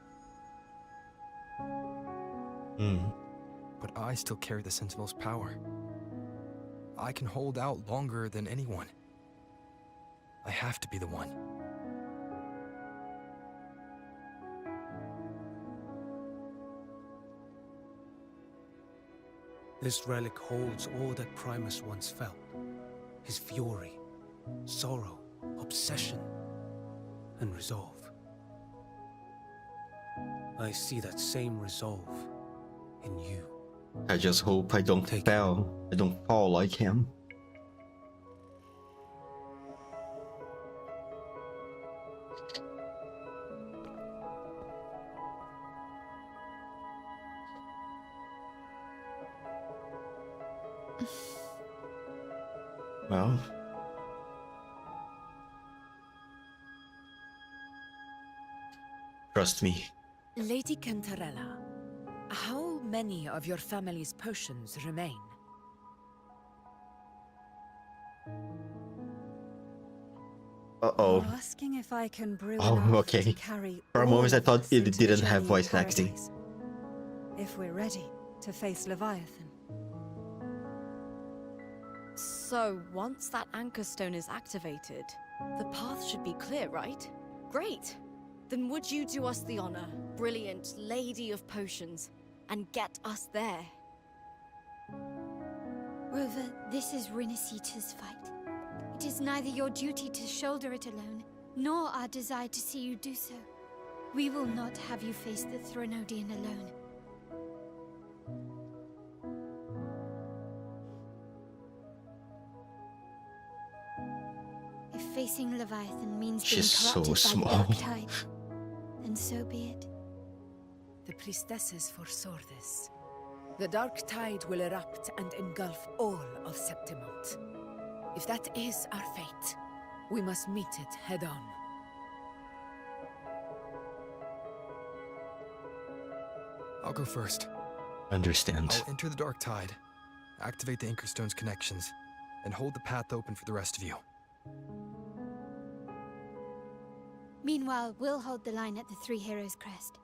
But I still carry the Sentinel's power. I can hold out longer than anyone. I have to be the one. This relic holds all that Primus once felt. His fury, sorrow, obsession, and resolve. I see that same resolve in you. I just hope I don't fail. I don't fall like him. Well, trust me. Lady Cantarella, how many of your family's potions remain? Uh-oh. You're asking if I can brew Oh, enough okay. to carry For a all moment I of thought us it into the didn't have journey voice of acting. paradise. If we're ready to face Leviathan. So, once that Anchorstone is activated, the path should be clear, right? Great! Then would you do us the honor, brilliant Lady of Potions, and get us there? Rover, this is Rinasita's fight. It is neither your duty to shoulder it alone, nor our desire to see you do so. We will not have you face the Threnodian alone. If facing Leviathan means being She's corrupted so by the small. Dark Tide, then so be it. The priestesses foresaw this. The Dark Tide will erupt and engulf all of Septimont. If that is our fate, we must meet it head on. I'll go first. Understand. I'll enter the Dark Tide, activate the Anchorstone's connections, and hold the path open for the rest of you. Meanwhile, we'll hold the line at the Three Heroes Crest.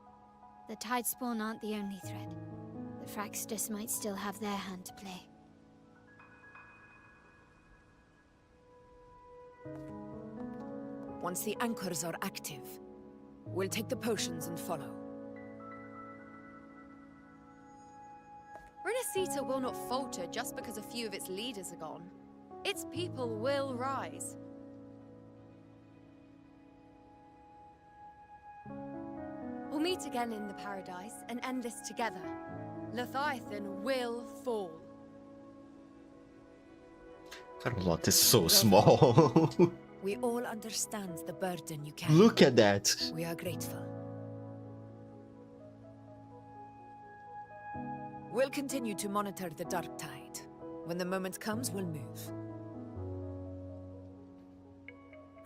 The Tidespawn aren't the only threat. The Fraxtus might still have their hand to play. Once the anchors are active, we'll take the potions and follow. Renacita will not falter just because a few of its leaders are gone. Its people will rise. We'll meet again in the Paradise and end this together. Leviathan will fall. Carlotte is so small. We all understand the burden you carry. Look at that. We are grateful. We'll continue to monitor the Dark Tide. When the moment comes, we'll move.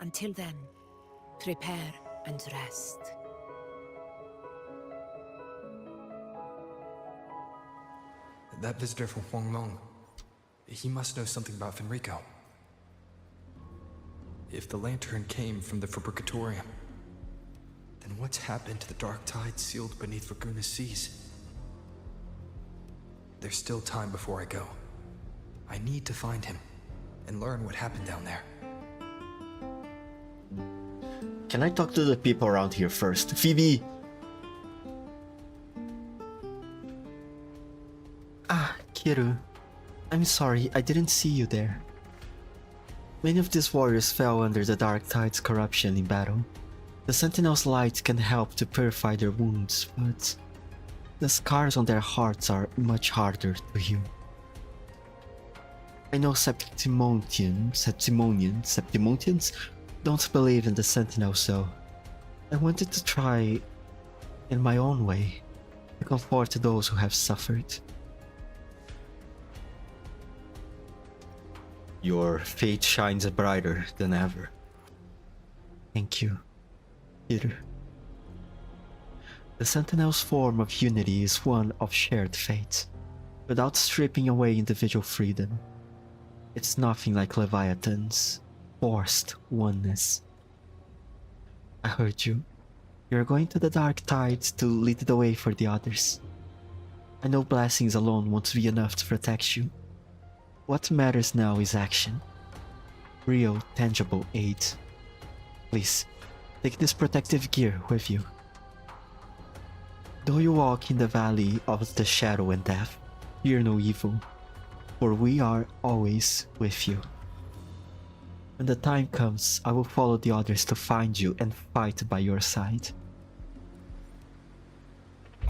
Until then, prepare and rest. That visitor from Huanglong, he must know something about Fenrico. If the lantern came from the Fabricatorium, then what's happened to the Dark Tide sealed beneath Raguna's seas? There's still time before I go. I need to find him and learn what happened down there. Can I talk to the people around here first? Phoebe! Ah, Kiru. I'm sorry, I didn't see you there. Many of these warriors fell under the Dark Tide's corruption in battle. The Sentinel's light can help to purify their wounds, but the scars on their hearts are much harder to heal. I know Septimontians don't believe in the Sentinel, so I wanted to try in my own way to comfort those who have suffered. Your fate shines brighter than ever. Thank you, Peter. The Sentinel's form of unity is one of shared fate, without stripping away individual freedom. It's nothing like Leviathan's forced oneness. I heard you. You're going to the Dark Tide to lead the way for the others. I know blessings alone won't be enough to protect you. What matters now is action. Real, tangible aid. Please, take this protective gear with you. Though you walk in the valley of the shadow and death, fear no evil, for we are always with you. When the time comes, I will follow the others to find you and fight by your side.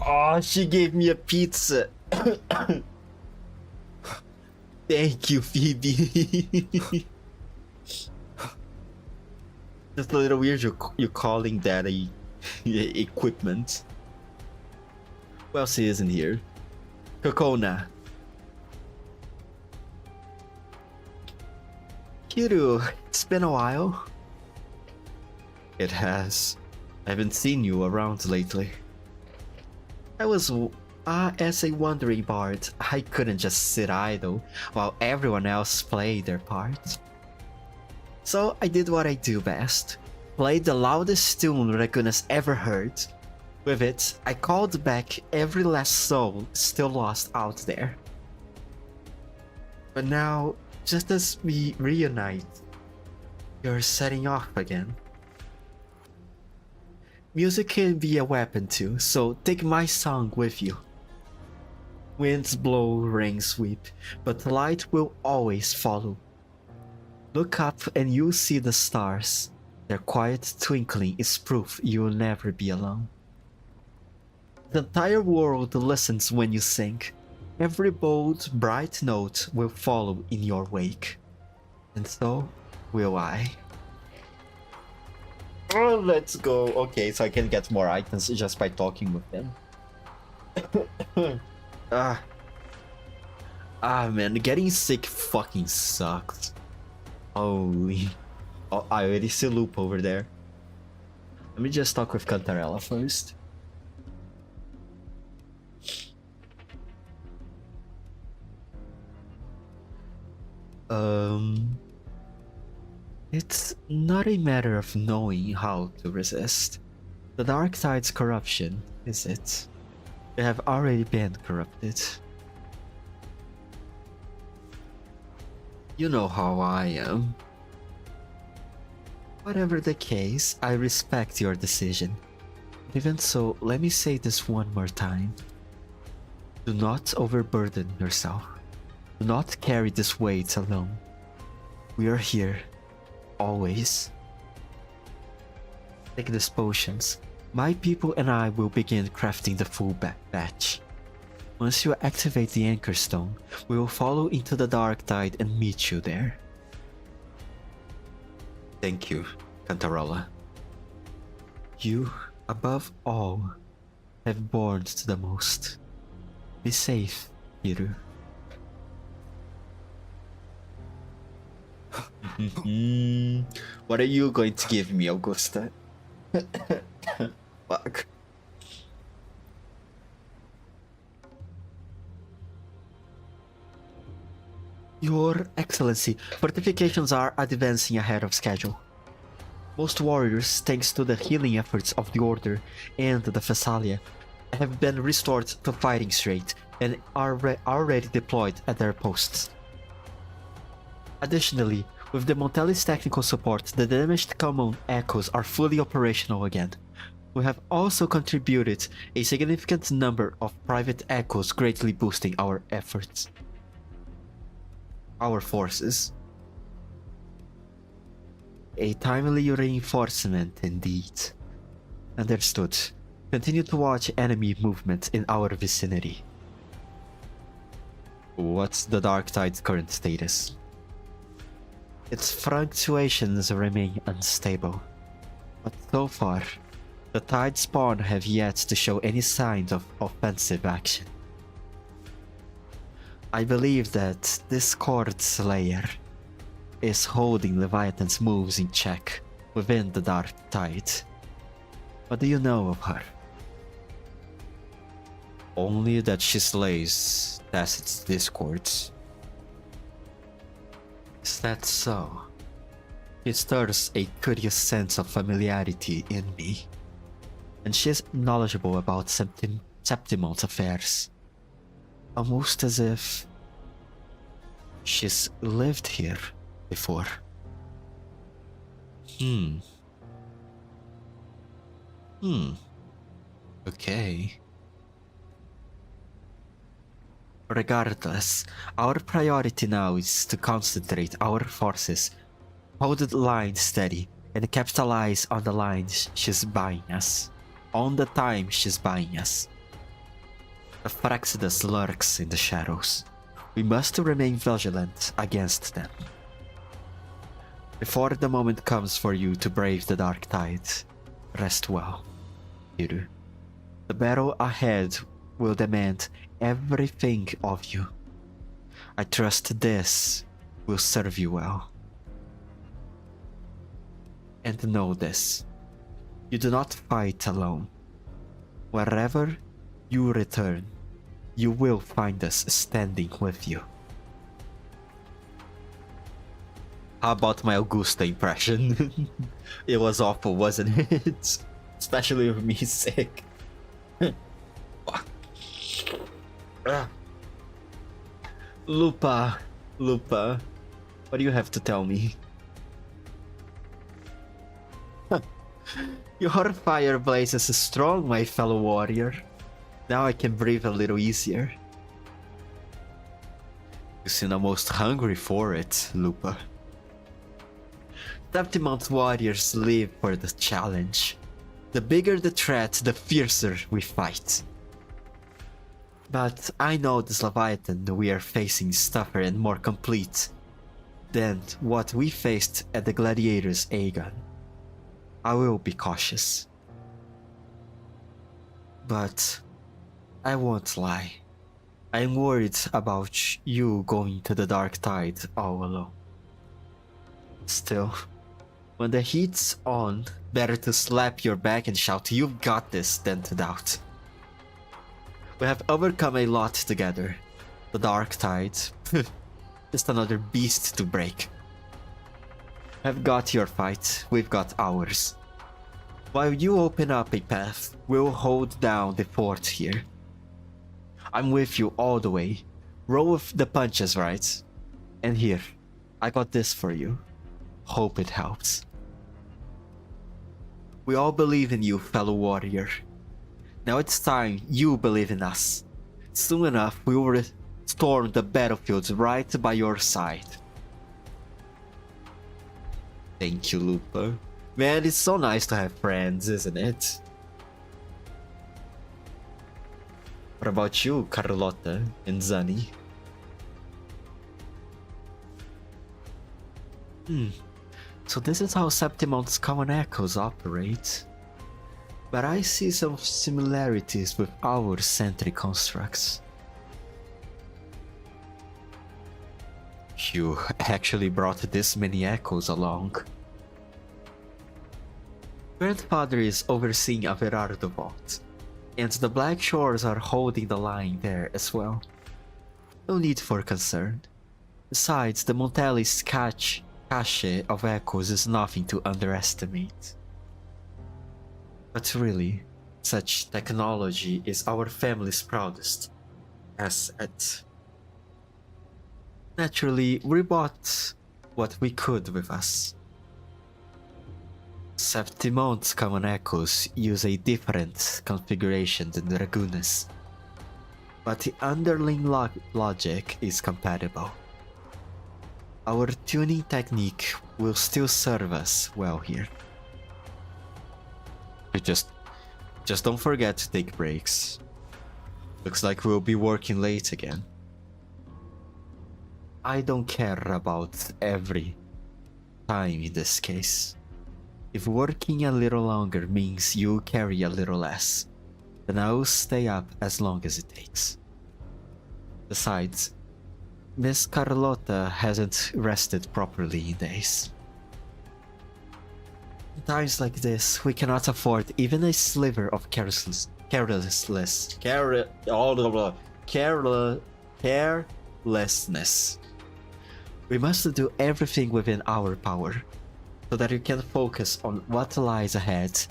Oh, she gave me a pizza. Thank you, Phoebe. Just a little weird you calling that a equipment. Who else isn't here? Kokona. Kiru, it's been a while. It has. I haven't seen you around lately. As a wandering bard, I couldn't just sit idle while everyone else played their part. So I did what I do best. Played the loudest tune Raguna's ever heard. With it, I called back every last soul still lost out there. But now, just as we reunite, you're setting off again. Music can be a weapon too, so take my song with you. Winds blow, rain sweep, but light will always follow. Look up and you'll see the stars. Their quiet twinkling is proof you'll never be alone. The entire world listens when you sing. Every bold, bright note will follow in your wake. And so will I. Oh, let's go. Okay, so I can get more items just by talking with them. Man, getting sick fucking sucks. Holy. Oh, I already see Loop over there. Let me just talk with Cantarella first. It's not a matter of knowing how to resist the dark tide's corruption, is it? They have already been corrupted. You know how I am. Whatever the case, I respect your decision. Even so, let me say this one more time. Do not overburden yourself. Do not carry this weight alone. We are here, always. Take these potions. My people and I will begin crafting the full batch. Once you activate the Anchor Stone, we will follow into the Dark Tide and meet you there. Thank you, Cantarella. You, above all, have borne to the most. Be safe, Hiru. What are you going to give me, Augusta? Fuck. Your Excellency, fortifications are advancing ahead of schedule. Most warriors, thanks to the healing efforts of the Order and the Thessalia, have been restored to fighting straight and are already deployed at their posts. Additionally, with the Montelli's technical support, the damaged common echoes are fully operational again. We have also contributed a significant number of private echoes, greatly boosting our efforts. Our forces. A timely reinforcement indeed. Understood. Continue to watch enemy movement in our vicinity. What's the Dark Tide's current status? Its fluctuations remain unstable, but so far, the Tide Spawn have yet to show any signs of offensive action. I believe that Discord Slayer is holding Leviathan's moves in check within the Dark Tide. What do you know of her? Only that she slays Tacit's discords. Is that so? It stirs a curious sense of familiarity in me, and she is knowledgeable about Septimon's affairs. Almost as if she's lived here before. Okay. Regardless, our priority now is to concentrate our forces, hold the line steady, and capitalize on the lines she's buying us. On the time she's buying us. The Phyrexidas lurks in the shadows. We must remain vigilant against them. Before the moment comes for you to brave the Dark Tide, rest well, Hiru. The battle ahead will demand everything of you. I trust this will serve you well. And know this, you do not fight alone. Wherever you return, you will find us standing with you. How about my Augusta impression? It was awful, wasn't it? Especially with me sick. Lupa, what do you have to tell me? Your fire blaze is strong, my fellow warrior. Now I can breathe a little easier. You seem almost hungry for it, Lupa. Septimount warriors live for the challenge. The bigger the threat, the fiercer we fight. But I know this Leviathan we are facing is tougher and more complete than what we faced at the Gladiator's Aegon. I will be cautious. But I won't lie. I'm worried about you going to the Dark Tide all alone. Still, when the heat's on, better to slap your back and shout, "You've got this," than to doubt. We have overcome a lot together. The Dark Tide, just another beast to break. I've got your fight, we've got ours. While you open up a path, we'll hold down the fort here. I'm with you all the way. Roll with the punches, right? And here, I got this for you. Hope it helps. We all believe in you, fellow warrior. Now it's time you believe in us. Soon enough, we will storm the battlefields right by your side. Thank you, Lupa. Man, it's so nice to have friends, isn't it? What about you, Carlotta and Zani? So this is how Septimount's common echoes operate. But I see some similarities with our sentry constructs. You actually brought this many echoes along. Grandfather is overseeing Averardo Vault, and the Black Shores are holding the line there as well. No need for concern. Besides, the Montelli's cache of echoes is nothing to underestimate. But really, such technology is our family's proudest asset. Naturally, we bought what we could with us. Septimount's common echoes use a different configuration than Draguna's, but the underlying logic is compatible. Our tuning technique will still serve us well here. Just don't forget to take breaks. Looks like we'll be working late again. I don't care about every time in this case. If working a little longer means you carry a little less, then I will stay up as long as it takes. Besides, Miss Carlotta hasn't rested properly in days. In times like this, we cannot afford even a sliver of carelessness. We must do everything within our power, so that you can focus on what lies ahead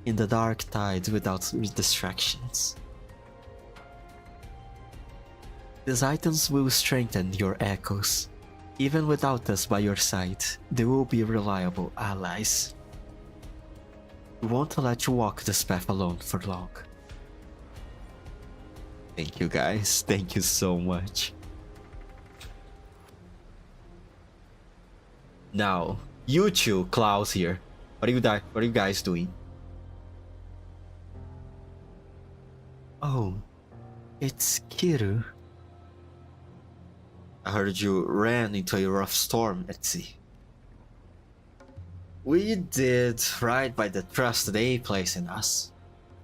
in the Dark Tide without distractions. These items will strengthen your echoes. Even without us by your side, they will be reliable allies. We won't let you walk this path alone for long. Thank you guys, thank you so much. Now, you two, Klaus here. What are you guys doing? Oh, it's Kiru. I heard you ran into a rough storm at sea. We did right by the trust they place in us.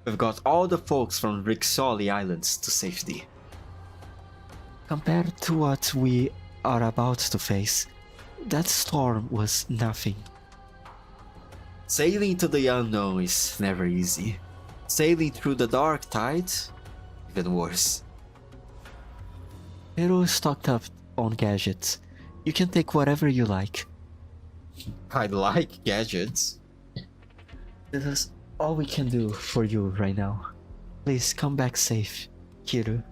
We've got all the folks from Rixoli Islands to safety. Compared to what we are about to face, that storm was nothing. Sailing to the unknown is never easy. Sailing through the Dark Tide, even worse. Hero is stocked up on gadgets. You can take whatever you like. I like gadgets. This is all we can do for you right now. Please come back safe, Kiru.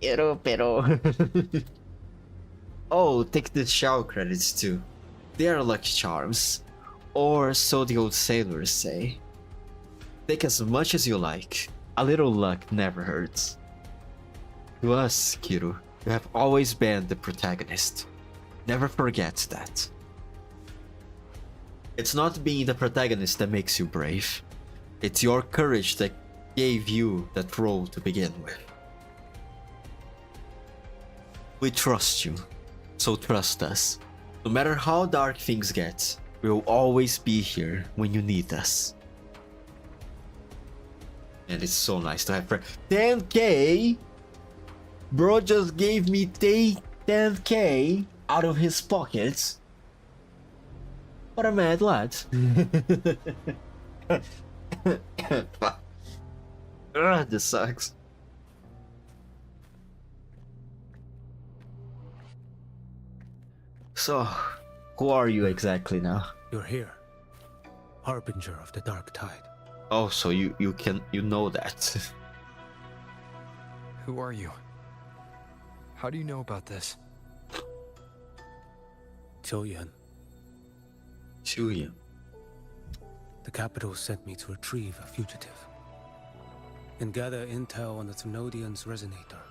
Pero. Oh, take the shower credits too. They are lucky charms. Or so the old sailors say. Take as much as you like. A little luck never hurts. To us, Kiru, you have always been the protagonist. Never forget that. It's not being the protagonist that makes you brave. It's your courage that gave you that role to begin with. We trust you, so trust us. No matter how dark things get, we'll always be here when you need us. And it's so nice to have friends. 10k? Bro just gave me 10k out of his pockets. What a mad lad. Ugh, this sucks. So, who are you exactly now? You're here, Harbinger of the Dark Tide. Oh, so you know that. Who are you? How do you know about this? Choyan. Choyan. The capital sent me to retrieve a fugitive and gather intel on the Thrunodian's resonator.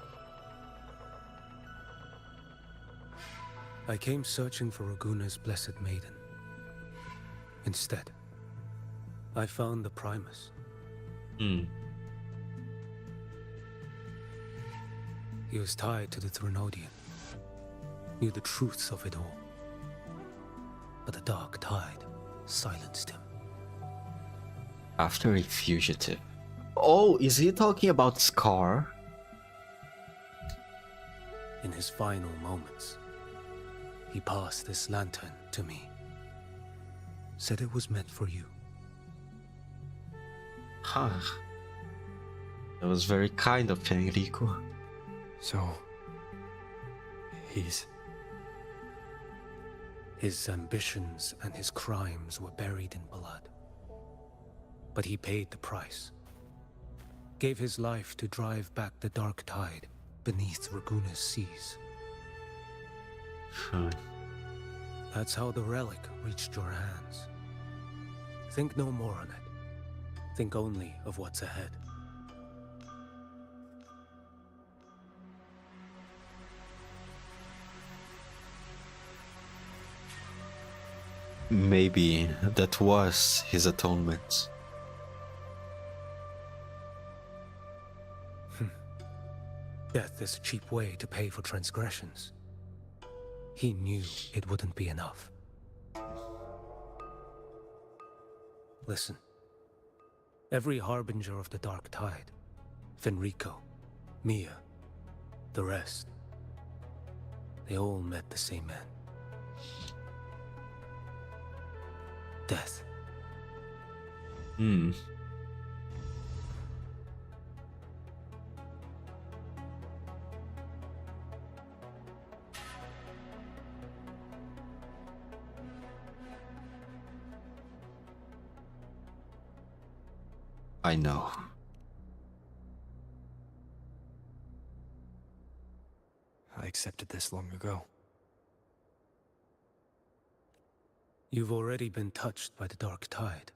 I came searching for Raguna's blessed maiden. Instead, I found the Primus. He was tied to the Thrunodian, knew the truths of it all. But the Dark Tide silenced him. After a fugitive. Oh, is he talking about Scar? In his final moments, he passed this lantern to me. Said it was meant for you. Huh. That was very kind of Enrico. So... His ambitions and his crimes were buried in blood. But he paid the price. Gave his life to drive back the Dark Tide beneath Raguna's seas. That's how the relic reached your hands. Think no more on it. Think only of what's ahead. Maybe that was his atonement. Death is a cheap way to pay for transgressions. He knew it wouldn't be enough. Listen. Every harbinger of the Dark Tide, Fenrico, Mia, the rest, they all met the same end. Death. I know. I accepted this long ago. You've already been touched by the Dark Tide.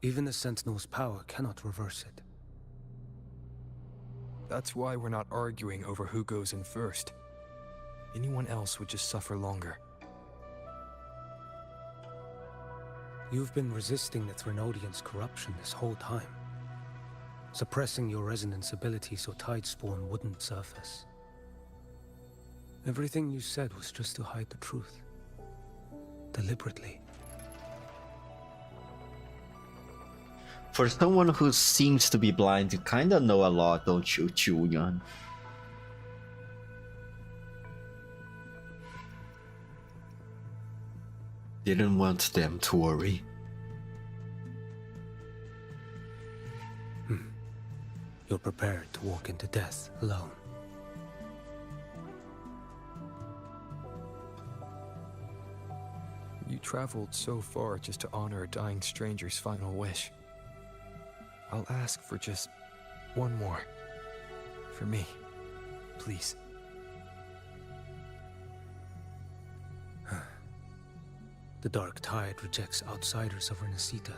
Even the Sentinel's power cannot reverse it. That's why we're not arguing over who goes in first. Anyone else would just suffer longer. You've been resisting the Thrunodian's corruption this whole time. Suppressing your resonance ability so Tidespawn wouldn't surface. Everything you said was just to hide the truth. Deliberately. For someone who seems to be blind, you kinda know a lot, don't you, Chuyan? Didn't want them to worry. You're prepared to walk into death alone. You traveled so far just to honor a dying stranger's final wish. I'll ask for just one more. For me. Please. The Dark Tide rejects outsiders of Renacita.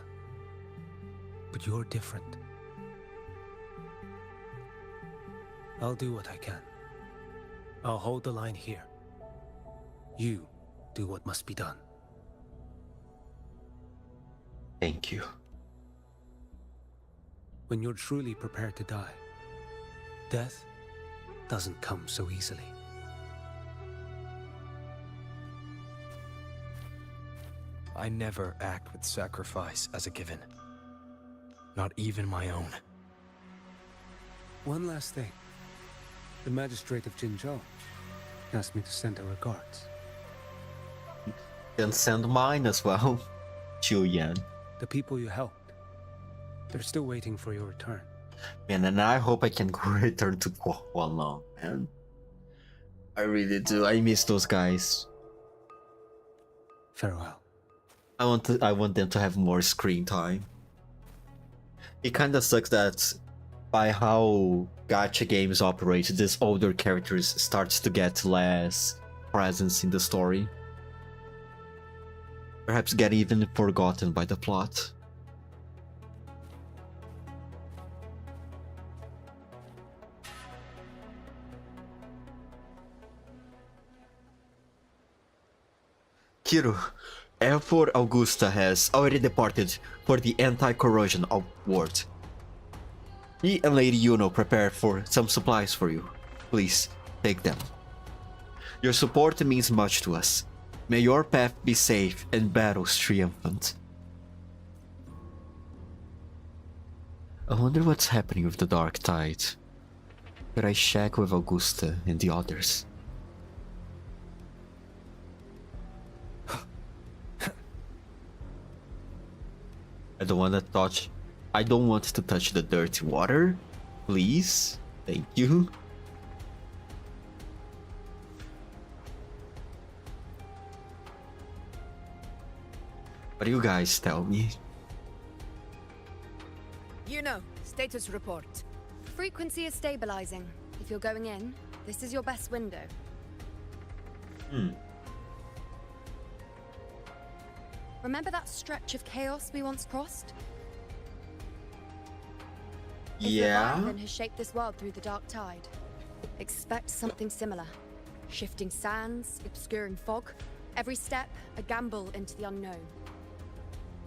But you're different. I'll do what I can. I'll hold the line here. You do what must be done. Thank you. When you're truly prepared to die, death doesn't come so easily. I never act with sacrifice as a given. Not even my own. One last thing. The magistrate of Jinzhou asked me to send her regards. Then send mine as well. Chiu Yan. The people you helped, they're still waiting for your return. Man, and I hope I can return to Guanlong, man. I really do. I miss those guys. Farewell. I want them to have more screen time. It kind of sucks that by how gacha games operate, these older characters starts to get less presence in the story. Perhaps get even forgotten by the plot. Kiru, Air Fort Augusta has already departed for the anti-corrosion ward. He and Lady Yuno prepared for some supplies for you. Please, take them. Your support means much to us. May your path be safe and battles triumphant. I wonder what's happening with the Dark Tide. Could I check with Augusta and the others? I don't want to touch the dirty water. Please. Thank you. What do you guys tell me? You know, status report. Frequency is stabilizing. If you're going in, this is your best window. Remember that stretch of chaos we once crossed? Yeah. Leviathan has shaped this world through the dark tide. Expect something similar. Shifting sands, obscuring fog. Every step, a gamble into the unknown.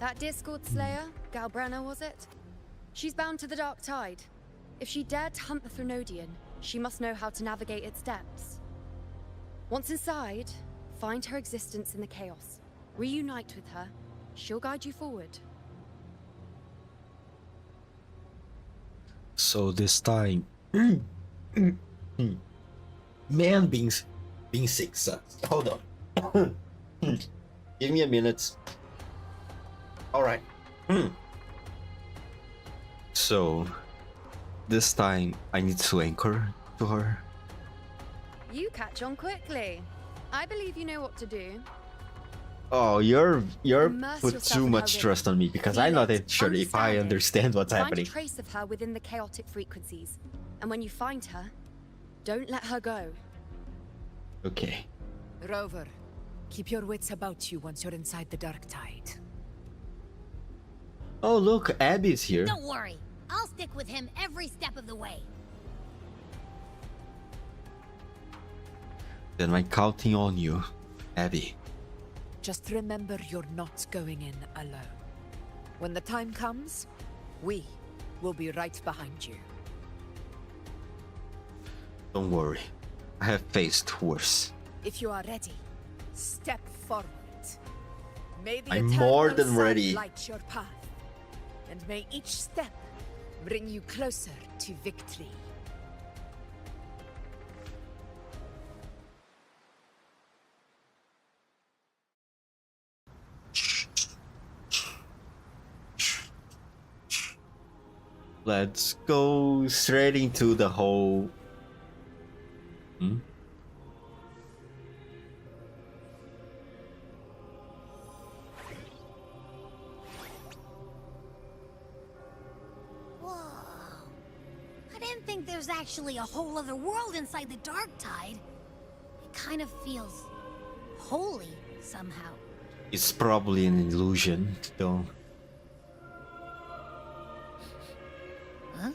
That Discord Slayer, Galbrenna was it? She's bound to the dark tide. If she dared to hunt the Threnodian, she must know how to navigate its depths. Once inside, find her existence in the chaos. Reunite with her. She'll guide you forward. So this time, man being sick sucks. Hold on. Give me a minute. All right. So this time I need to anchor to her. You catch on quickly. I believe you know what to do. Oh, you're Immerse put yourself too in much her trust on me because Feel I'm not it, sure if I understand it. understand what's happening. Find a trace of her within the chaotic frequencies. And when you find her, don't let her go. Okay. Rover, keep your wits about you once you're inside the dark tide. Oh look, Abby's here. Don't worry. I'll stick with him every step of the way. Then I'm counting on you, Abby. Just remember you're not going in alone. When the time comes, we will be right behind you. Don't worry. I have faced worse. If you are ready, step forward. May the I'm eternal more than sun ready. light your path, and may each step bring you closer to victory. Let's go straight into the whole... Whoa. I didn't think there's actually a whole other world inside the dark tide. It kind of feels holy somehow. It's probably an illusion, though. Huh?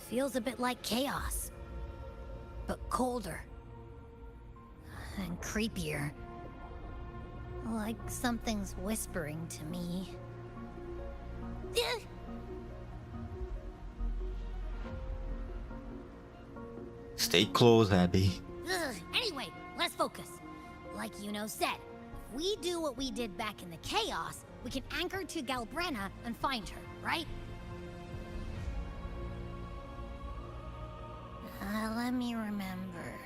Feels a bit like chaos. But colder. And creepier. Like something's whispering to me. Stay close, Abby. Anyway, let's focus. Like Yuno said, if we do what we did back in the Chaos, we can anchor to Galbrenna and find her, right? Let me remember.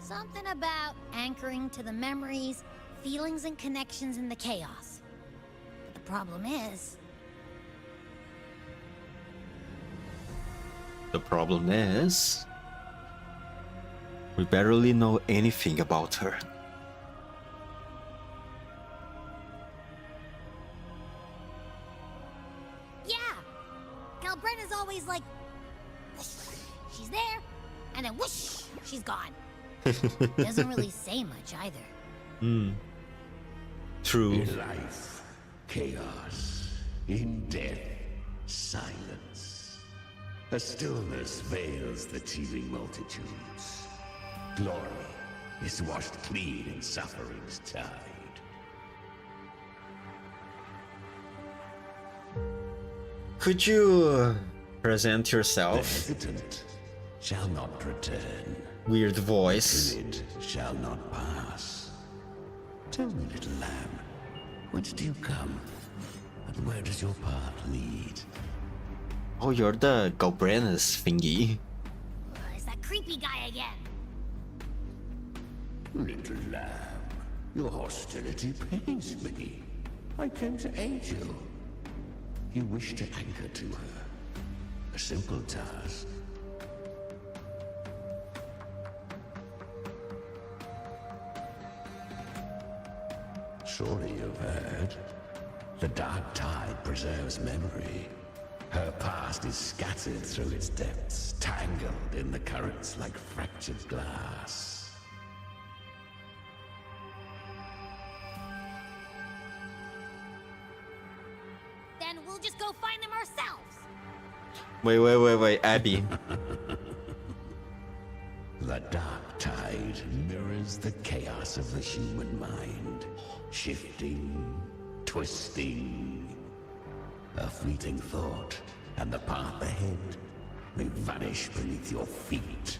Something about anchoring to the memories, feelings, and connections in the Chaos. But the problem is... we barely know anything about her. Yeah! Galbrenna's always like... she's there, and then whoosh, she's gone. Doesn't really say much either. True. In life, chaos. In death, silence. A stillness veils the teeming multitudes. Glory is washed clean in suffering's tide. Could you present The yourself? hesitant shall not return. Weird voice. It shall not pass. Tell me, little lamb, whence do you come? And where does your path lead? Oh, you're the Galbrenna's thingy. It's that creepy guy again. Little lamb, your hostility pains me. I came to aid you. You wish to anchor to her. A simple task. Surely you've heard. The dark tide preserves memory. Her past is scattered through its depths, tangled in the currents like fractured glass. Then we'll just go find them ourselves. Wait, Abby. The dark tide mirrors the chaos of the human mind, shifting, twisting. A fleeting thought, and the path ahead may vanish beneath your feet.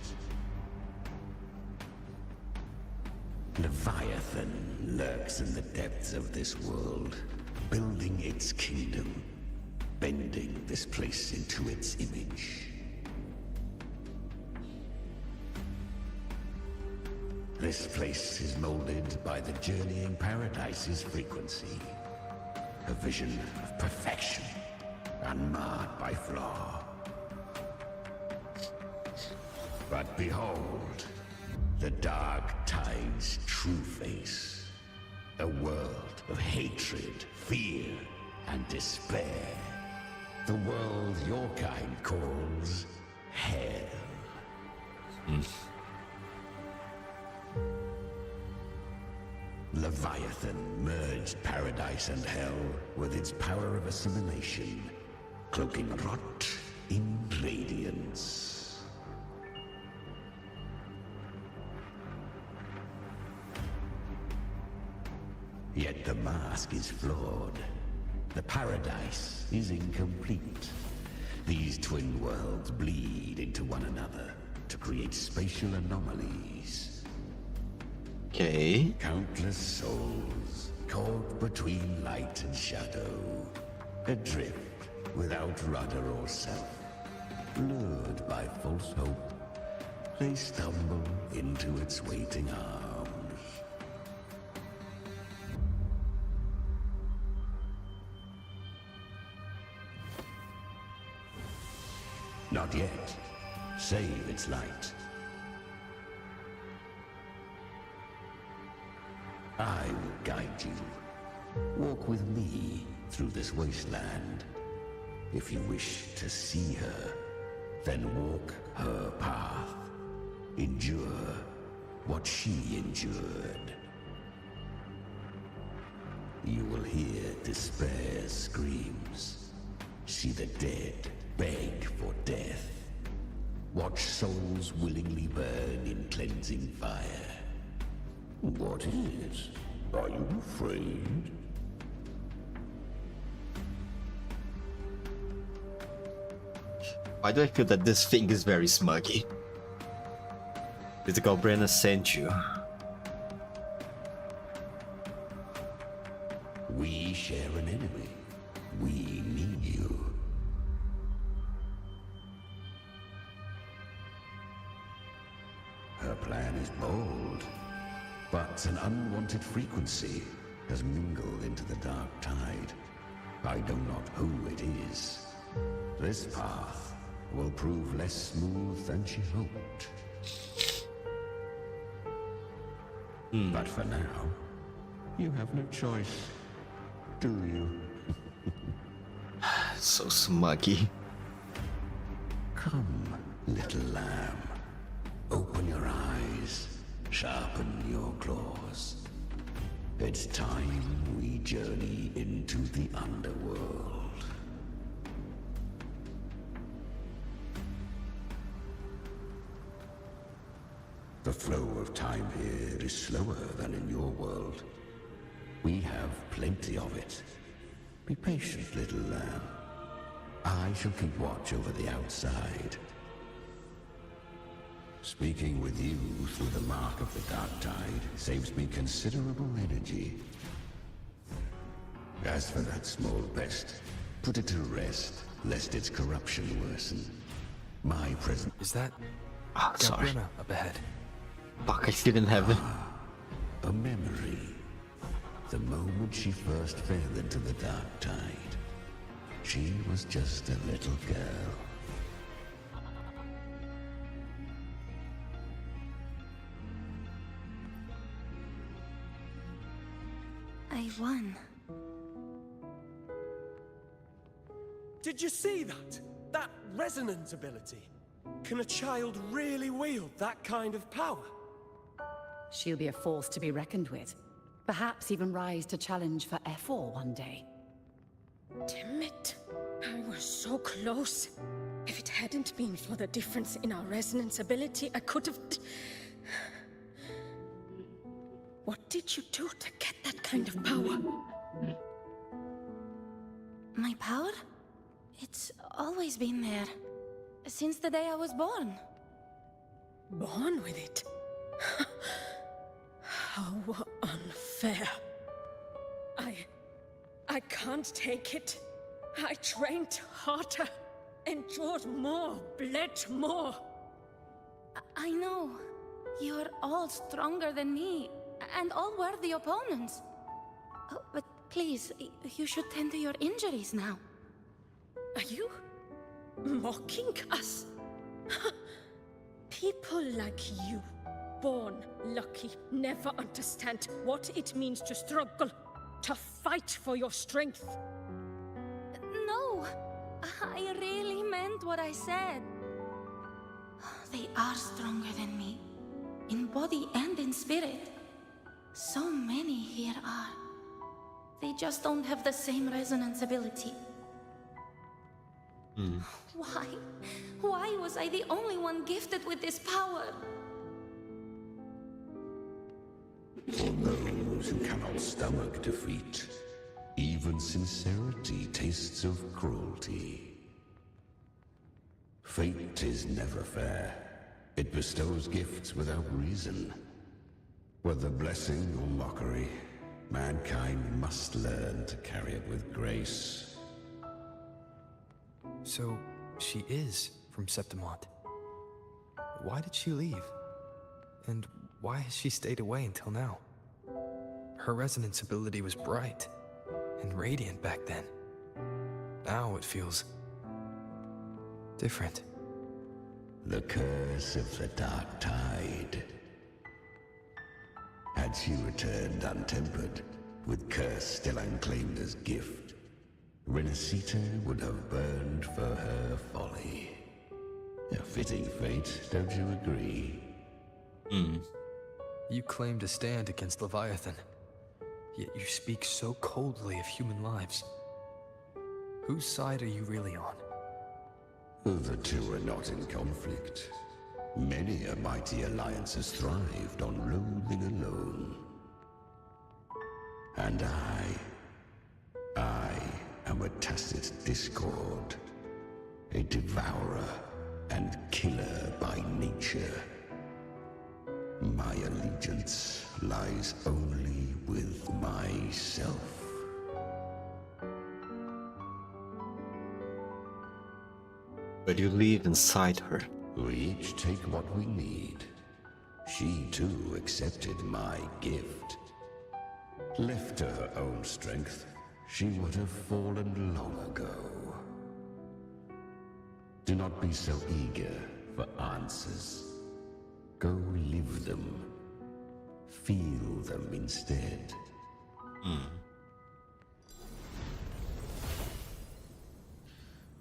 Leviathan lurks in the depths of this world, building its kingdom, bending this place into its image. This place is molded by the journeying paradise's frequency. A vision of perfection, unmarred by flaw. But behold, the dark tide's true face. A world of hatred, fear, and despair. The world your kind calls hell. Leviathan merged paradise and hell with its power of assimilation, cloaking rot in radiance. Yet the mask is flawed. The paradise is incomplete. These twin worlds bleed into one another to create spatial anomalies. Okay. Countless souls caught between light and shadow, adrift without rudder or self, lured by false hope, they stumble into its waiting arms. Not yet. Save its light. I will guide you. Walk with me through this wasteland. If you wish to see her, then walk her path. Endure what she endured. You will hear despair's screams. See the dead beg for death. Watch souls willingly burn in cleansing fire. What is it? Are you afraid? Why do I feel that this thing is very smuggy? Did the Goblin send you? We share an enemy. We need you. Her plan is bold, but an unwanted frequency has mingled into the dark tide. I know not who it is. This path will prove less smooth than she hoped. But for now, you have no choice, do you? So smuggy. Come, little lamb. Open your eyes, sharpen your claws. It's time we journey into the underworld. The flow of time here is slower than in your world. We have plenty of it. Be patient, little lamb. I shall keep watch over the outside. Speaking with you through the mark of the dark tide saves me considerable energy. As for that small pest, put it to rest, lest its corruption worsen. My presence... Is that... sorry. Gabrina up ahead? Fuck, I still didn't have it. A memory. The moment she first fell into the dark tide. She was just a little girl. I won. Did you see that? That resonance ability? Can a child really wield that kind of power? She'll be a force to be reckoned with. Perhaps even rise to challenge for F4 one day. Damn it. I was so close. If it hadn't been for the difference in our resonance ability, I could have... What did you do to get that kind of power? My power? It's always been there. Since the day I was born. Born with it? How unfair. I can't take it. I trained harder, endured more, bled more. I know. You're all stronger than me, and all worthy opponents. Oh, but please, you should tend to your injuries now. Are you mocking us? People like you, born lucky, never understand what it means to struggle, to fight for your strength. No, I really meant what I said. They are stronger than me, in body and in spirit. So many here are. They just don't have the same resonance ability. Why? Why was I the only one gifted with this power? For those who cannot stomach defeat, even sincerity tastes of cruelty. Fate is never fair. It bestows gifts without reason. Whether blessing or mockery, mankind must learn to carry it with grace. So, she is from Septimont. Why did she leave? And why has she stayed away until now? Her resonance ability was bright and radiant back then. Now it feels... different. The curse of the dark tide. Had she returned untempered, with curse still unclaimed as gift, Renacita would have burned for her folly. A fitting fate, don't you agree? You claim to stand against Leviathan, yet you speak so coldly of human lives. Whose side are you really on? The two are not in conflict. Many a mighty alliance has thrived on loathing alone. And I am a tacit discord, a devourer and killer by nature. My allegiance lies only with myself. But you live inside her. We each take what we need. She too accepted my gift. Left to her own strength, she would have fallen long ago. Do not be so eager for answers. Go live them. Feel them instead.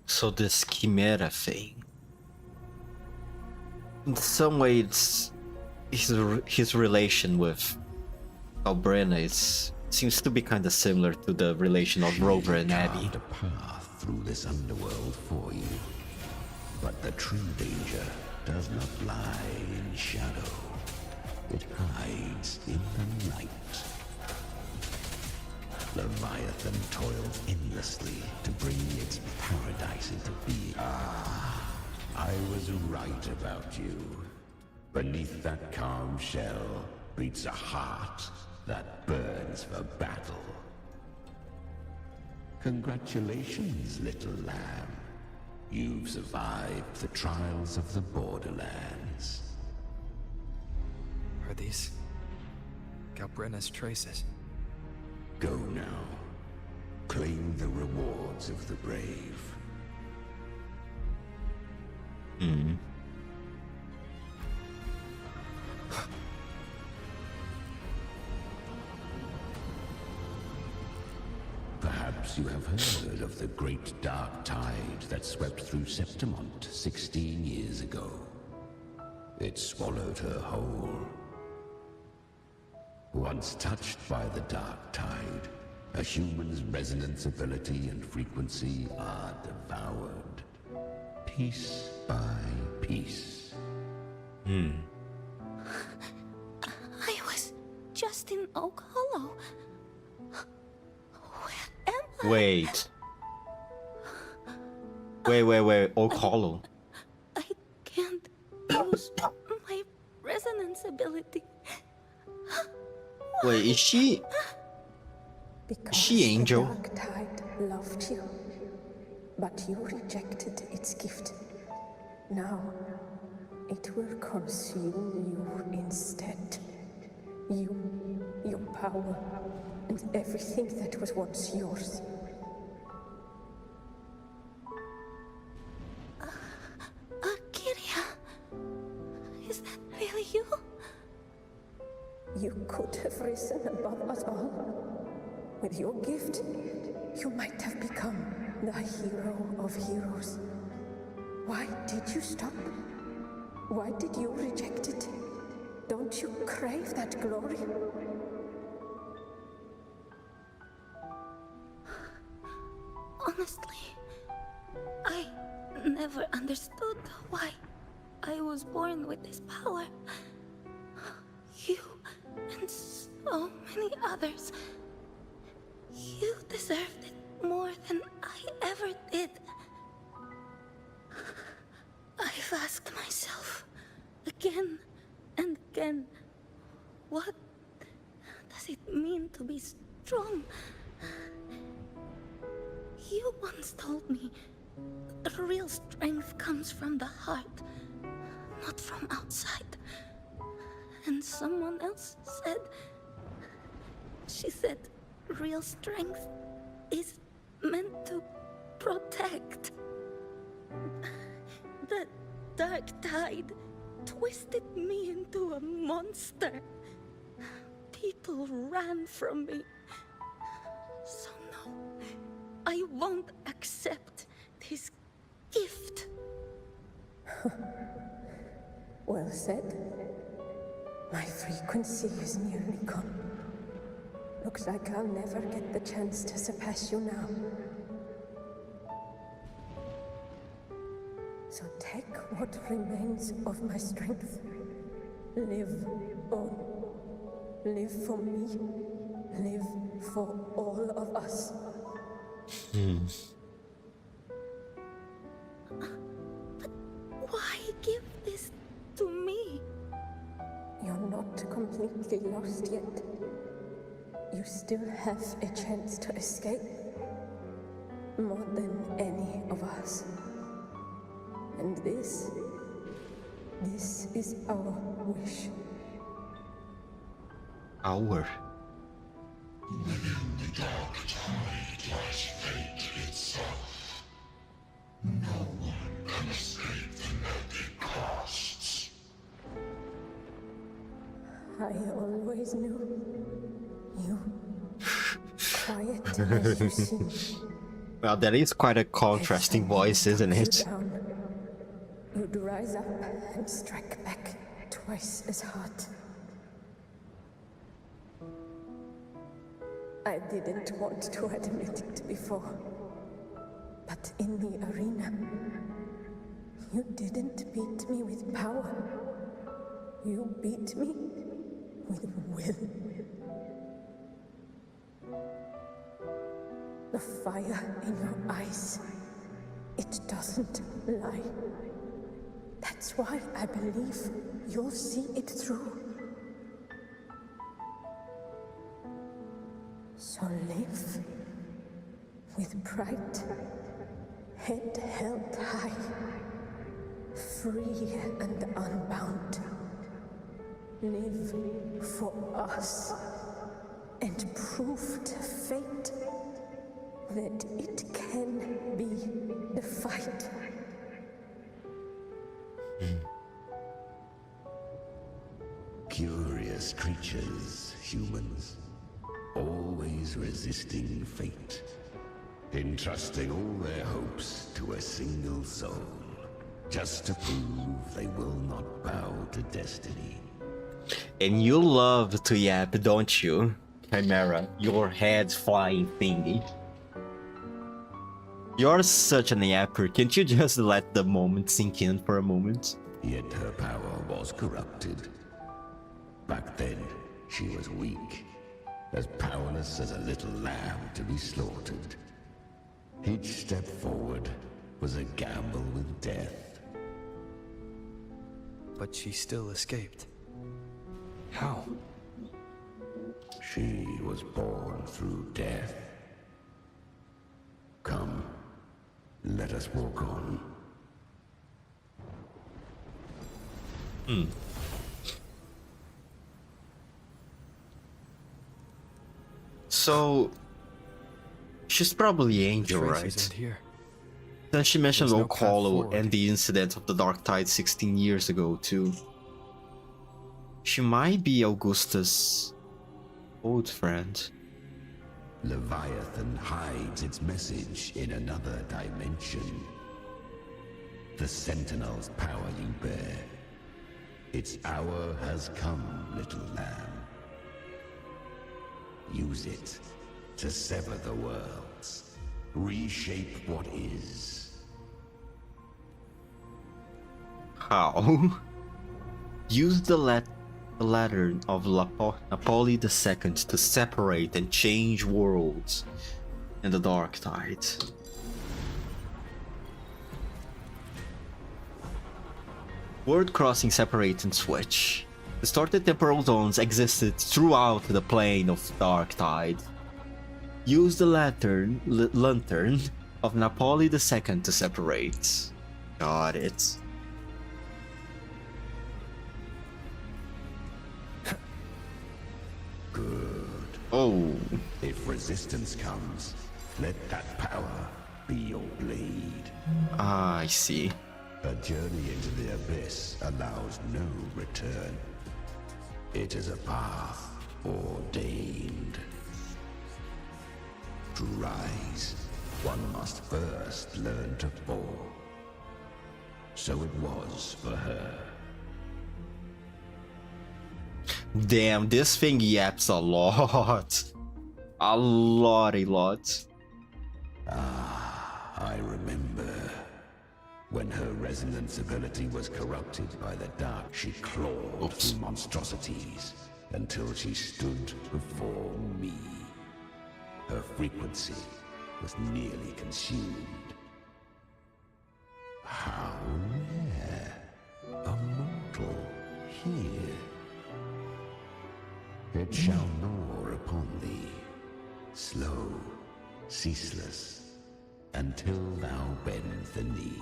So this chimera thing, in some way, it's his relation with Albrena seems to be kind of similar to the relation of Rover and Abby. Carved a path through this underworld for you, but the true danger does not lie in shadow. It hides in the light. Leviathan toils endlessly to bring its paradise into being. I was right about you. Beneath that calm shell beats a heart that burns for battle. Congratulations, little lamb. You've survived the trials of the borderlands. Are these Galbrena's traces? Go now. Claim the rewards of the brave. Perhaps you have heard of the great dark tide that swept through Septimont 16 years ago. It swallowed her whole. Once touched by the dark tide, a human's resonance ability and frequency are devoured, piece by piece. I was just in Oak Hollow. Where am I? Wait, Oak Hollow. I can't use my resonance ability. Wait, is she Angel? The dark tide loved you, but you rejected its gift. Now, it will consume you instead. You, your power, and everything that was once yours. Kiria, is that really you? You could have risen above us all. With your gift, you might have become the hero of heroes. Why did you stop? Why did you reject it? Don't you crave that glory? Honestly, I never understood why I was born with this power. You and so many others. You deserved it more than I ever did. I've asked myself again and again, what does it mean to be strong? You once told me that real strength comes from the heart, not from outside. And someone else said, she said, real strength is meant to protect. The dark tide twisted me into a monster. People ran from me. So no, I won't accept this gift. Well said. My frequency is nearly gone. Looks like I'll never get the chance to surpass you now. So take what remains of my strength. Live on. Live for me. live for all of us. Why give this to me? You're not completely lost yet. You still have a chance to escape. More than any of us. And this is our wish. Our? Within the dark tide lies fate itself. No one can escape the net it casts. I always knew you. Quiet as you seem. Well, that is quite a contrasting voice, isn't it? You'd rise up and strike back twice as hard. I didn't want to admit it before, but in the arena, you didn't beat me with power. You beat me with will. The fire in your eyes, it doesn't lie. That's why I believe you'll see it through. So live with pride, head held high, free and unbound. Live for us and prove to fate that it can be defied. Curious creatures, humans, always resisting fate, entrusting all their hopes to a single soul, just to prove they will not bow to destiny. And you love to yap, don't you, Chimera? Your head flying thingy. You're such an yapper. Can't you just let the moment sink in for a moment? Yet her power was corrupted. Back then, she was weak, as powerless as a little lamb to be slaughtered. Each step forward was a gamble with death. But she still escaped. How? She was born through death. Come, let us walk on. So, she's probably Angel, right? Then she mentioned Oak Hollow and the incident of the Dark Tide 16 years ago, too. She might be Augusta's old friend. Leviathan hides its message in another dimension. The Sentinel's power you bear. Its hour has come, little lamb. Use it to sever the worlds. Reshape what is. How? Use the Lantern of Napoli II to separate and change worlds in the Dark Tide. World crossing separate and switch. Distorted temporal zones existed throughout the plane of Dark Tide. Use the Lantern of Napoli II to separate. Got it. Good. Oh. If resistance comes, let that power be your blade. Ah, I see. A journey into the abyss allows no return. It is a path ordained. To rise, one must first learn to fall. So it was for her. Damn, this thing yaps a lot. A lot. Ah, I remember. When her resonance ability was corrupted by the dark, she clawed through monstrosities, until she stood before me. Her frequency was nearly consumed. How rare! A mortal here. It shall gnaw upon thee, slow, ceaseless, until thou bend the knee.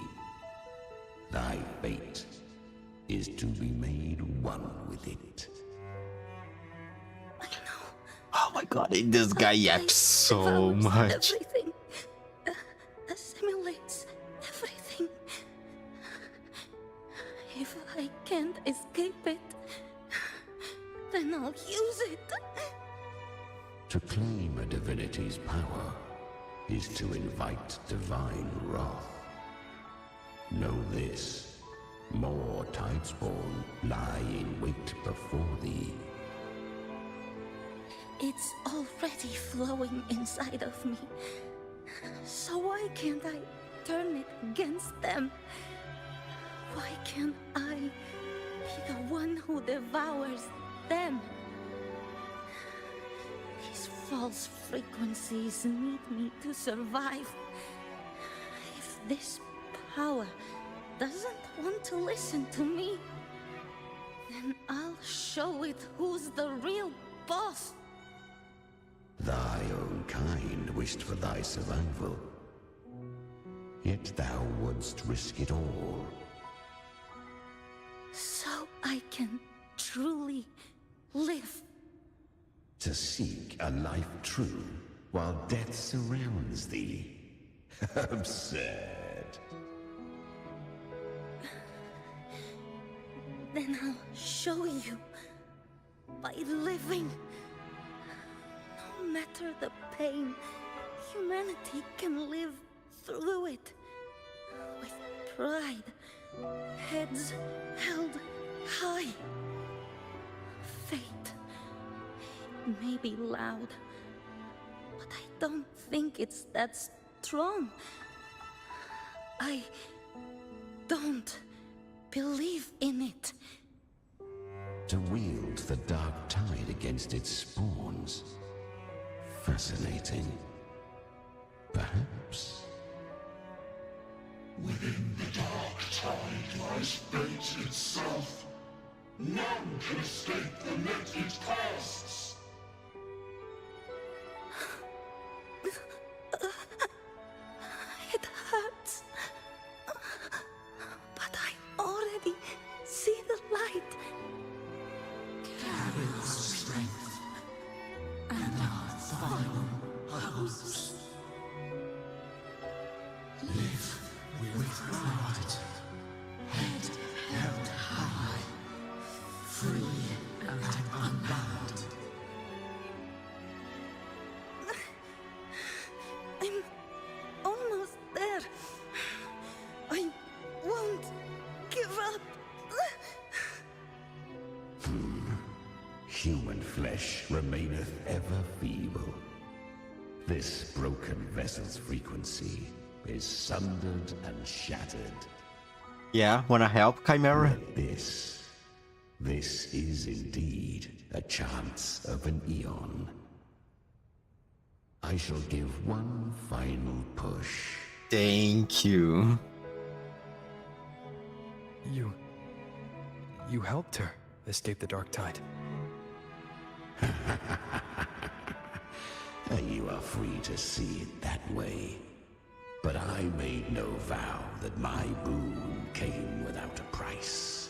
Thy fate is to be made one with it. Oh my god, this guy yaps so much. Everything assimilates everything. If I can't escape it, then I'll use it. To claim a divinity's power is to invite divine wrath. Know this, more Tidespawn lie in wait before thee. It's already flowing inside of me. So why can't I turn it against them? Why can't I be the one who devours them? These false frequencies need me to survive. If this power doesn't want to listen to me, then I'll show it who's the real boss. Thy own kind wished for thy survival, yet thou wouldst risk it all. So I can truly live. To seek a life true while death surrounds thee. Absurd. Then I'll show you by living. No matter the pain, humanity can live through it with pride, heads held high. Fate may be loud, but I don't think it's that strong. I don't believe in it. To wield the dark tide against its spawns. Fascinating. Perhaps. Within the dark tide lies fate itself. None can escape the net it casts. It hurts. But I already see the light. Carry our strength and our final hopes. Live with pride, head held high, free and unbound. I'm almost there. I won't give up. Human flesh remaineth ever feeble. This broken vessel's frequency is sundered and shattered. Yeah, wanna help, Chimera? But this is indeed a chance of an eon. I shall give one final push. Thank you. You helped her escape the dark tide. You are free to see it that way. But I made no vow that my boon came without a price.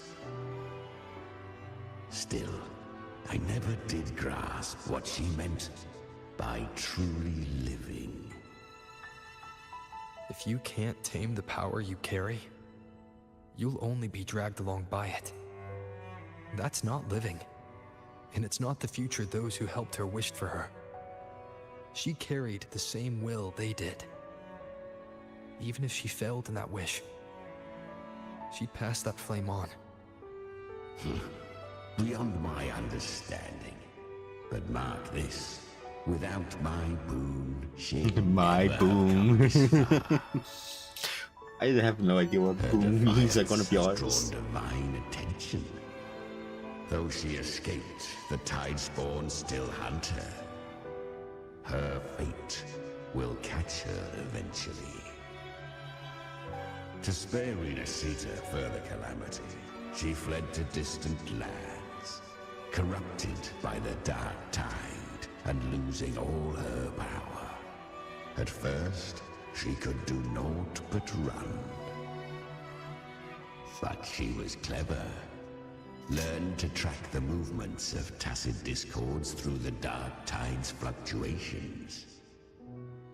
Still, I never did grasp what she meant by truly living. If you can't tame the power you carry, you'll only be dragged along by it. That's not living. And it's not the future those who helped her wished for her. She carried the same will they did. Even if she failed in that wish, she'd pass that flame on. Beyond my understanding. But mark this, without my boon, she My boon. I have no idea what boon means. I'm gonna be honest. Drawn divine attention. Though she escaped, the Tidespawn still hunt her. Her fate will catch her eventually. To spare Renacita further calamity, she fled to distant lands, corrupted by the Dark Tide and losing all her power. At first, she could do naught but run. But she was clever. Learned to track the movements of tacit discords through the Dark Tide's fluctuations.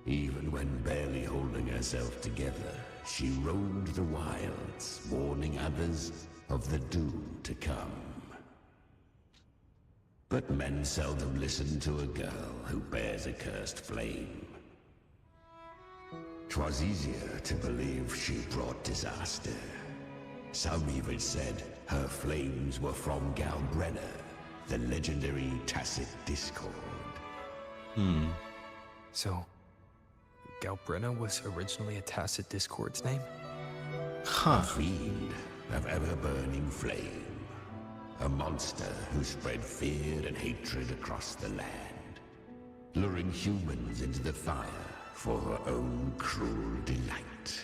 Even when barely holding herself together, she roamed the wilds, warning others of the doom to come. But men seldom listen to a girl who bears a cursed flame. 'Twas easier to believe she brought disaster. Some even said her flames were from Galbrenna, the legendary tacit discord. So, Galbrenna was originally a tacit discord's name? A fiend of ever-burning flame. A monster who spread fear and hatred across the land, luring humans into the fire for her own cruel delight.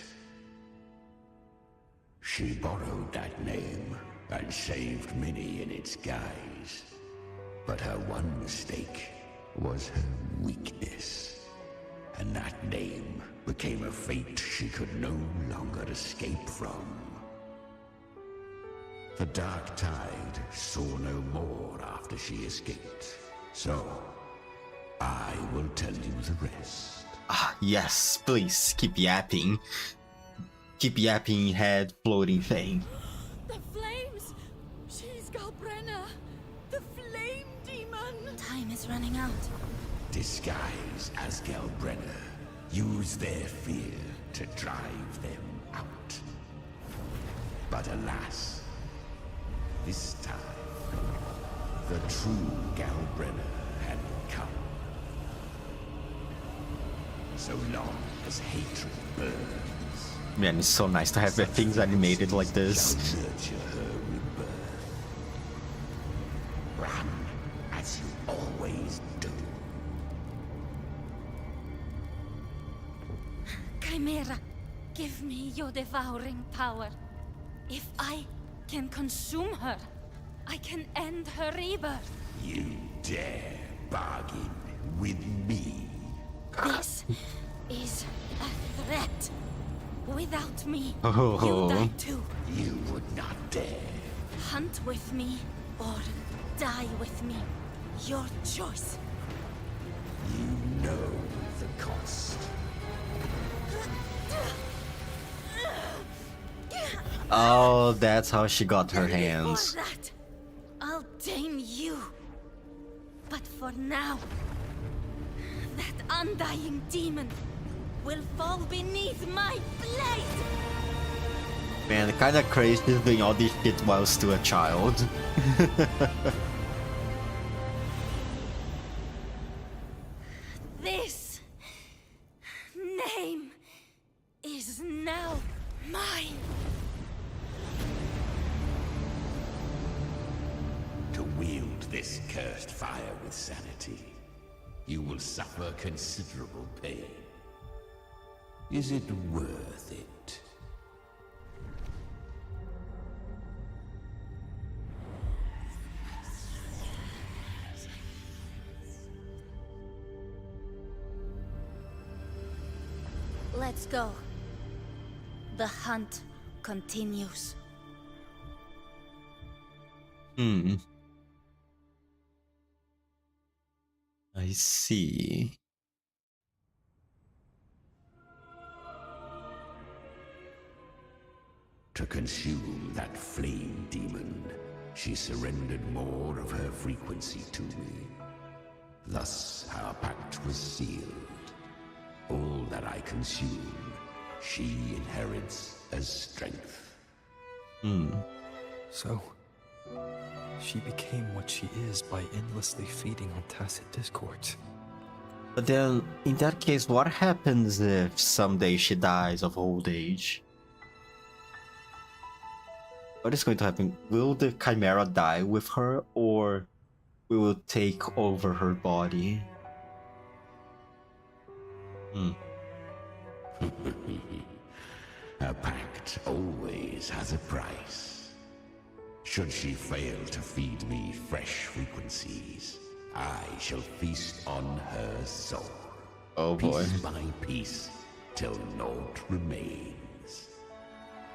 She borrowed that name and saved many in its guise. But her one mistake was her weakness. And that name became a fate she could no longer escape from. The Dark Tide saw no more after she escaped. So, I will tell you the rest. Yes, please, keep yapping. Keep yapping, head floating thing. The flames! She's Galbrenna! The flame demon! Time is running out. Disguise as Galbrenna. Use their fear to drive them out. But alas, this time, the true Galbrenna had come. So long as hatred burns, Man, it's so nice to have the things animated like this. shall nurture her rebirth. Run as you always do. Chimera, give me your devouring power. If I can consume her, I can end her rebirth. You dare bargain with me? This is a threat. Without me, Oh. you die too. You would not dare. Hunt with me or die with me. Your choice. You know the cost. Oh, that's how she got her For hands. that, I'll tame you. But for now, that undying demon will fall beneath my blade. Man, kinda crazy doing all this shit while still a child. This name is now mine. To wield this cursed fire with sanity, you will suffer considerable pain. Is it worth it? Let's go. The hunt continues. I see. To consume that flame demon, she surrendered more of her frequency to me. Thus, our pact was sealed. All that I consume, she inherits as strength. So, she became what she is by endlessly feeding on tacit discords. But then, in that case, what happens if someday she dies of old age? What is going to happen? Will the Chimera die with her, or we will take over her body? A pact always has a price. Should she fail to feed me fresh frequencies, I shall feast on her soul. Oh boy. Piece by piece, till naught remains.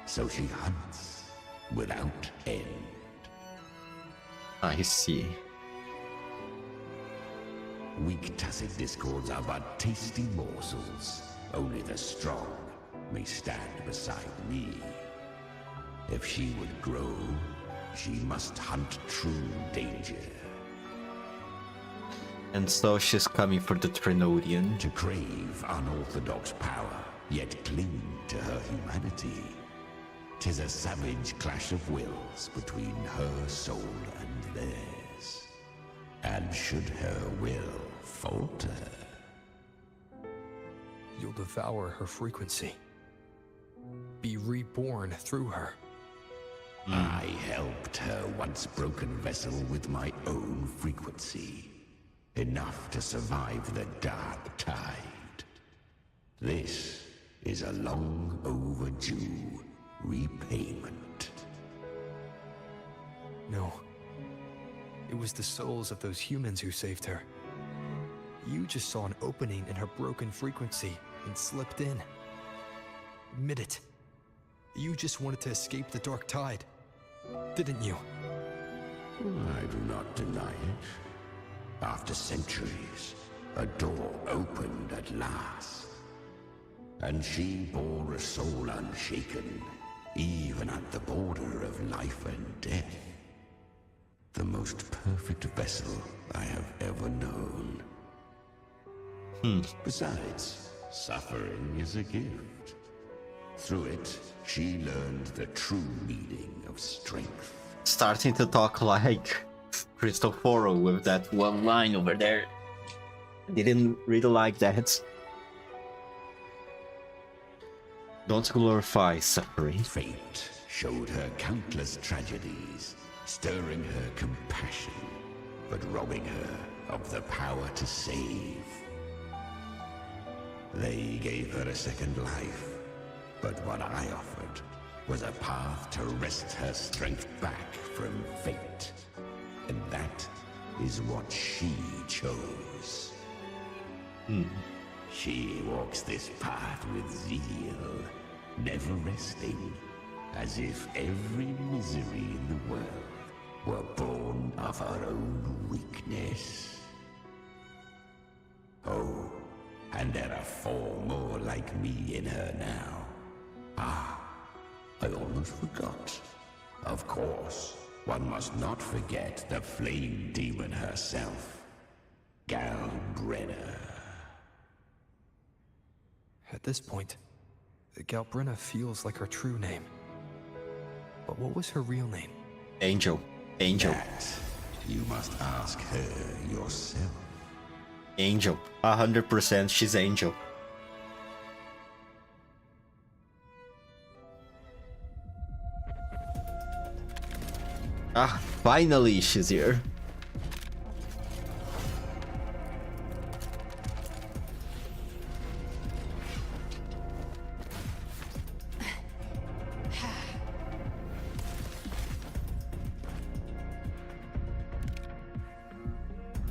So she hunts without end. I see. Weak tacit discords are but tasty morsels. Only the strong may stand beside me. If she would grow, she must hunt true danger. And so she's coming for the Trinodian. To crave unorthodox power, yet cling to her humanity. 'Tis a savage clash of wills between her soul and theirs. And should her will falter, You'll devour her frequency. Be reborn through her. I helped her once broken vessel with my own frequency. Enough to survive the dark tide. This is a long overdue repayment. No. It was the souls of those humans who saved her. You just saw an opening in her broken frequency and slipped in. Admit it. You just wanted to escape the dark tide, didn't you? I do not deny it. After centuries, a door opened at last. And she bore a soul unshaken, even at the border of life and death. The most perfect vessel I have ever known. Besides, suffering is a gift. Through it, she learned the true meaning of strength. Starting to talk like Cristoforo with that one line over there. Didn't really like that. Don't glorify suffering. Fate showed her countless tragedies, stirring her compassion, but robbing her of the power to save. They gave her a second life, but what I offered was a path to wrest her strength back from fate. And that is what she chose. She walks this path with zeal, never resting, as if every misery in the world were born of her own weakness. Oh, and there are 4 more like me in her now. Ah, I almost forgot. Of course, one must not forget the flame demon herself, Galbrenna. At this point, Galbrenna feels like her true name. But what was her real name? Angel. Angel. That you must ask her yourself. Angel. 100% she's Angel. Ah, finally she's here.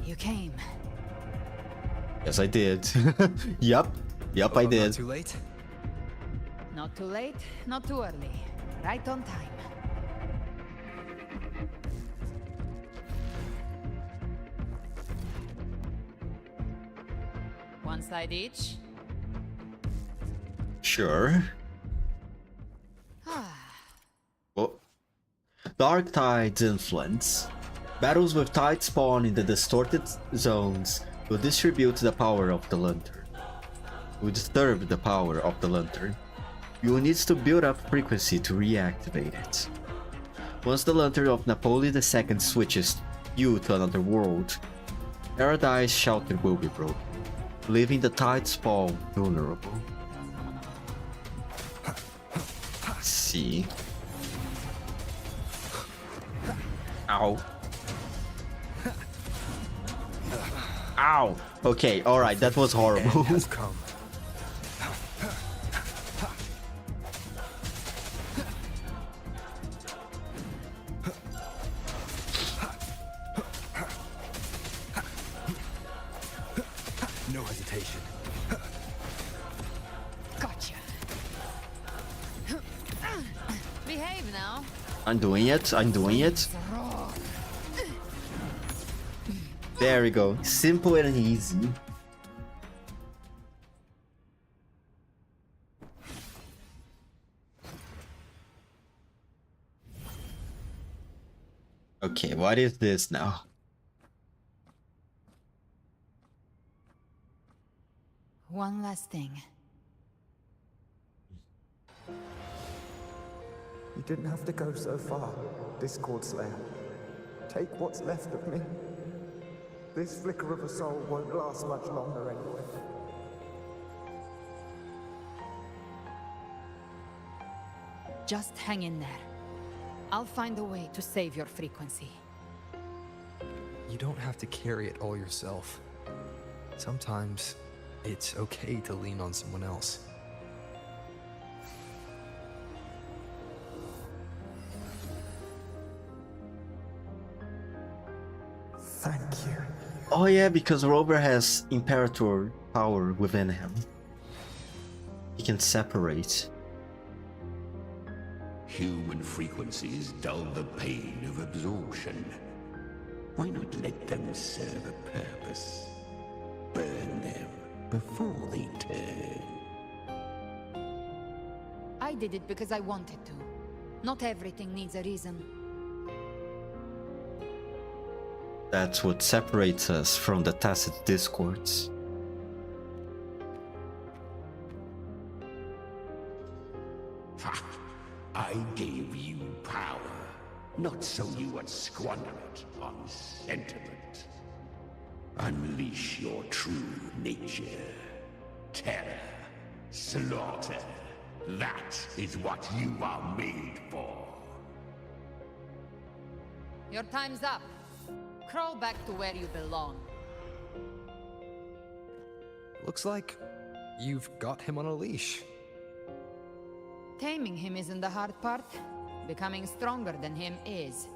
You came. Yes, I did. Yup, I did. Not too late? Not too late, not too early. Right on time. One side each. Sure. Oh. Dark Tide's influence. Battles with Tide spawn in the distorted zones will distribute the power of the lantern. Will disturb the power of the lantern. You will need to build up frequency to reactivate it. Once the lantern of Napoleon II switches you to another world, Paradise's shelter will be broken, leaving the Tide spawn vulnerable. See. Ow. Ow. Okay, alright, that was horrible. No hesitation. Gotcha. Behave now. I'm doing it, I'm doing it. There we go. Simple and easy. Okay, what is this now? One last thing. You didn't have to go so far, Discord Slayer. Take what's left of me. This flicker of a soul won't last much longer anyway. Just hang in there. I'll find a way to save your frequency. You don't have to carry it all yourself. Sometimes it's okay to lean on someone else. Thank you. Oh yeah, because Robert has Imperator power within him. He can separate. Human frequencies dull the pain of absorption. Why not let them serve a purpose? Burn them before they turn. I did it because I wanted to. Not everything needs a reason. That's what separates us from the tacit discords. I gave you power, not so you would squander it on sentiment. Unleash your true nature. Terror, slaughter. That is what you are made for. Your time's up. Crawl back to where you belong. Looks like you've got him on a leash. Taming him isn't the hard part. Becoming stronger than him is.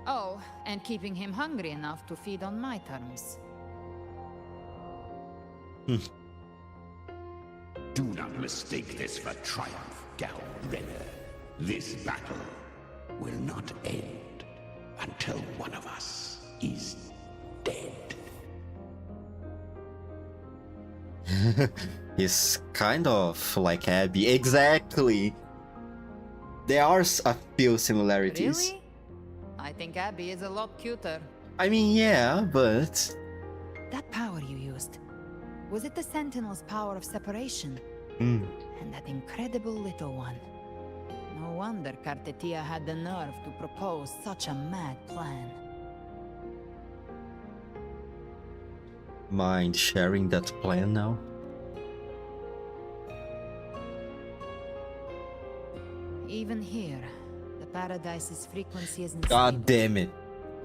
Oh, and keeping him hungry enough to feed on my terms. Do not mistake this for triumph, Gal Renner. This battle will not end until one of us is dead. He's kind of like Abby. Exactly. There are a few similarities. Really? I think Abby is a lot cuter. I mean, yeah, but... That power you used, was it the Sentinel's power of separation? Mm. And that incredible little one. No wonder Cartetia had the nerve to propose such a mad plan. Mind sharing that plan now? Even here, the Paradise's frequency isn't God stable, damn it.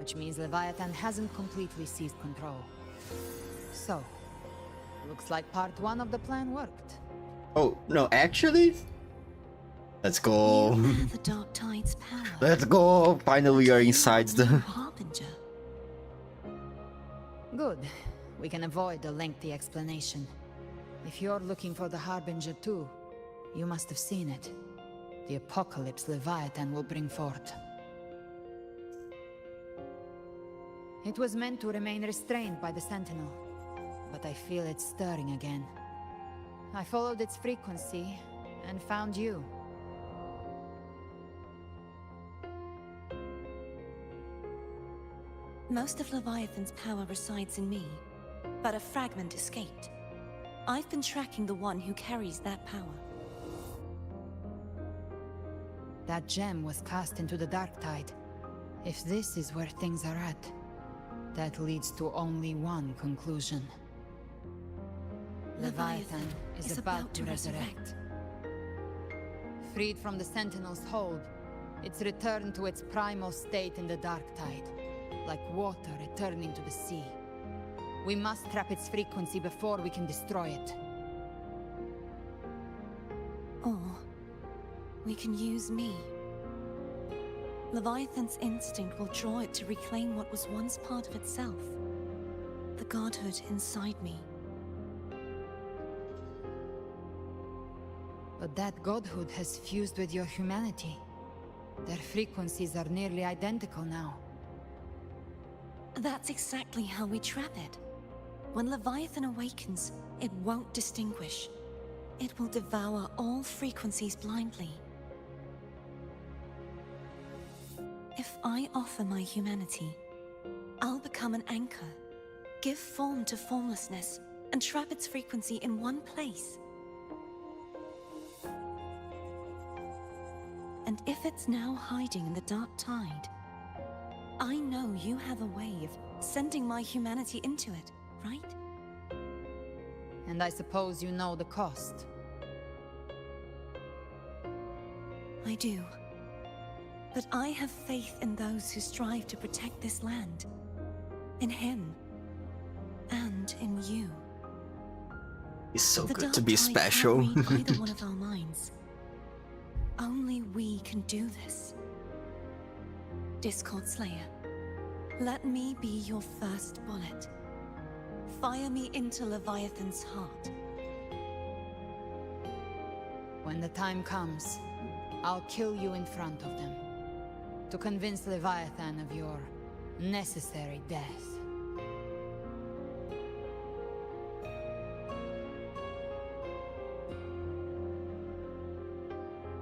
which means Leviathan hasn't completely seized control. So, looks like part one of the plan worked. Oh, no, actually? Let's go. You have the Dark Tide's power. Let's go. Finally, we are inside the... Harbinger. Good. We can avoid a lengthy explanation. If you're looking for the Harbinger too, you must have seen it. The apocalypse Leviathan will bring forth. It was meant to remain restrained by the Sentinel, but I feel it stirring again. I followed its frequency and found you. Most of Leviathan's power resides in me, but a fragment escaped. I've been tracking the one who carries that power. That gem was cast into the Dark Tide. If this is where things are at, that leads to only one conclusion. Leviathan is about to resurrect. Freed from the Sentinel's hold, It's returned to its primal state in the dark tide, like water returning to the sea. We must trap its frequency before we can destroy it. Or we can use me. Leviathan's instinct will draw it to reclaim what was once part of itself. The godhood inside me. But that godhood has fused with your humanity. Their frequencies are nearly identical now. That's exactly how we trap it. When Leviathan awakens, it won't distinguish. It will devour all frequencies blindly. If I offer my humanity, I'll become an anchor, give form to formlessness, and trap its frequency in one place. And if it's now hiding in the dark tide, I know you have a way of sending my humanity into it, right? And I suppose you know the cost. I do. But I have faith in those who strive to protect this land. In him. And in you. It's so The good dark to be tide special. can't read either one of our minds. Only we can do this. Discord Slayer, let me be your first bullet. Fire me into Leviathan's heart. When the time comes, I'll kill you in front of them. To convince Leviathan of your necessary death.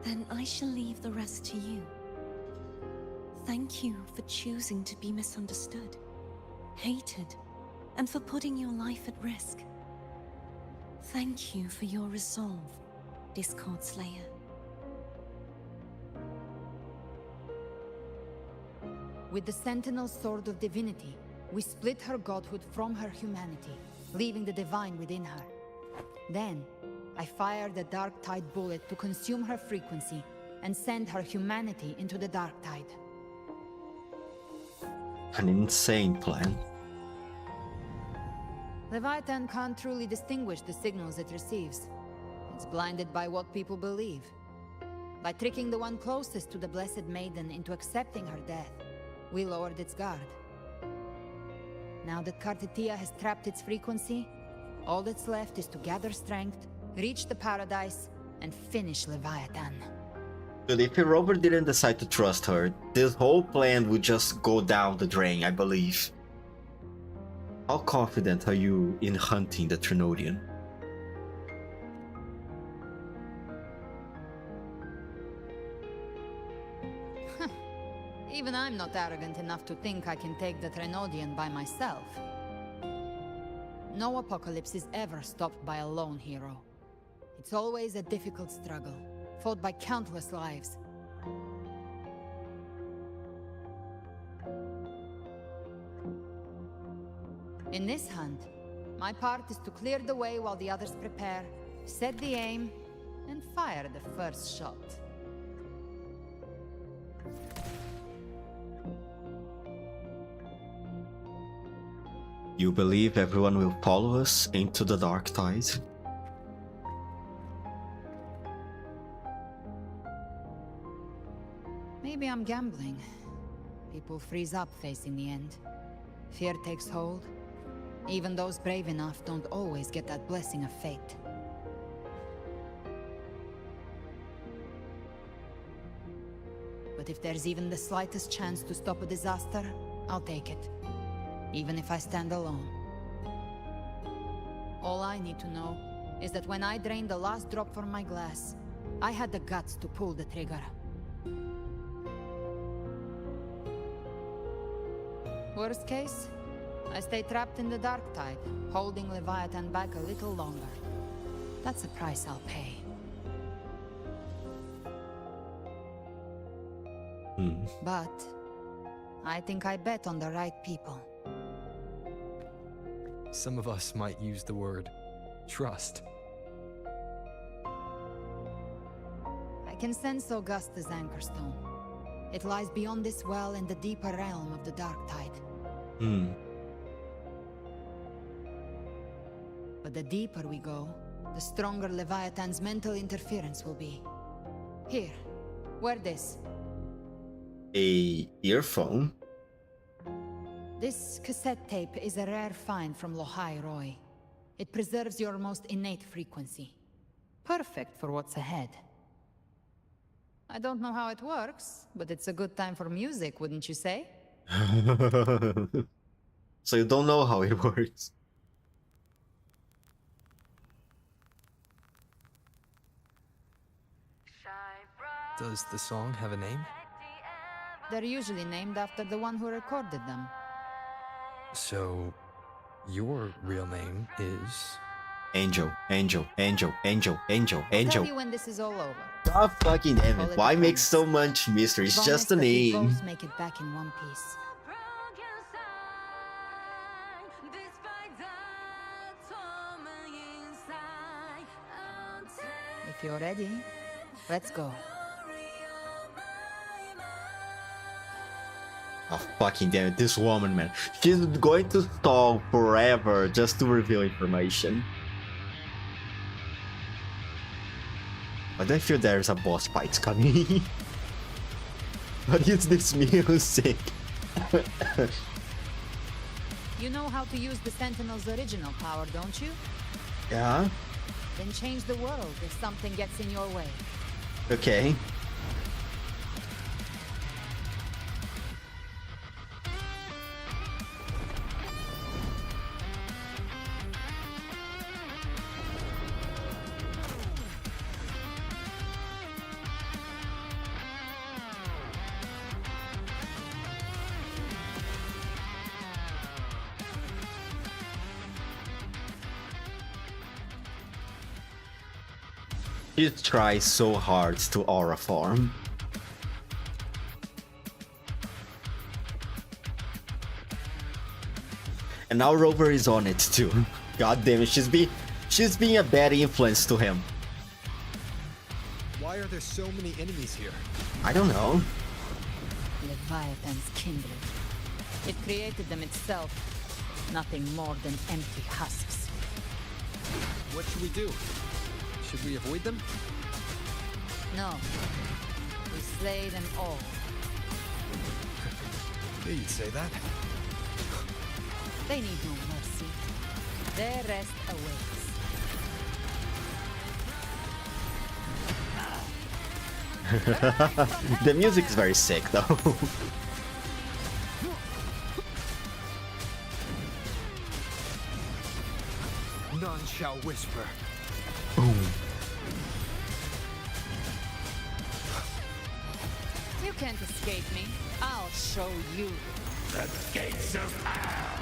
Then I shall leave the rest to you. Thank you for choosing to be misunderstood, hated, and for putting your life at risk. Thank you for your resolve, Discord Slayer. With the Sentinel Sword of Divinity, we split her godhood from her humanity, leaving the divine within her. Then, I fired the Dark Tide bullet to consume her frequency and send her humanity into the Dark Tide. An insane plan. Leviathan can't truly distinguish the signals it receives. It's blinded by what people believe. By tricking the one closest to the Blessed Maiden into accepting her death, we lowered its guard. Now that Kartitia has trapped its frequency, all that's left is to gather strength, reach the paradise, and finish Leviathan. But if Robert didn't decide to trust her, this whole plan would just go down the drain, I believe. How confident are you in hunting the Trinodian? Even I'm not arrogant enough to think I can take the Trinodian by myself. No apocalypse is ever stopped by a lone hero. It's always a difficult struggle, fought by countless lives. In this hunt, my part is to clear the way while the others prepare, set the aim, and fire the first shot. You believe everyone will follow us into the dark tide? Maybe I'm gambling. People freeze up facing the end. Fear takes hold. Even those brave enough don't always get that blessing of fate. But if there's even the slightest chance to stop a disaster, I'll take it. Even if I stand alone. All I need to know is that when I drained the last drop from my glass, I had the guts to pull the trigger. Worst case, I stay trapped in the dark tide, holding Leviathan back a little longer. That's a price I'll pay. But I think I bet on the right people. Some of us might use the word trust. I can sense Augusta's Anchorstone. It lies beyond this well in the deeper realm of the Dark Tide. But the deeper we go, the stronger Leviathan's mental interference will be. Here, wear this. A earphone? This cassette tape is a rare find from Lohai Roy. It preserves your most innate frequency. Perfect for what's ahead. I don't know how it works, but it's a good time for music, wouldn't you say? So you don't know how it works. Does the song have a name? They're usually named after the one who recorded them. So, your real name is... Angel, Angel, Angel, Angel, Angel, I'll Angel. tell you when this is all over. God fucking damn Call it. it Why a make promise. so much mystery? It's Promise just a that we name. both make it back in one piece. If you're ready, let's go. Oh fucking damn it, this woman, man. She's going to stall forever just to reveal information. But I feel there's a boss fight coming. What is this music? You know how to use the Sentinel's original power, don't you? Yeah? Then change the world if something gets in your way. Okay. She tries so hard to aura form. And now Rover is on it too. God damn it, she's being a bad influence to him. Why are there so many enemies here? I don't know. Leviathan's kindred. It created them itself. Nothing more than empty husks. What should we do? Should we avoid them? No. We slay them all. Knew you'd say that. They need no mercy. Their rest awaits. The music is very sick though. None shall whisper. Boom. You can't escape me. I'll show you. The gates of hell!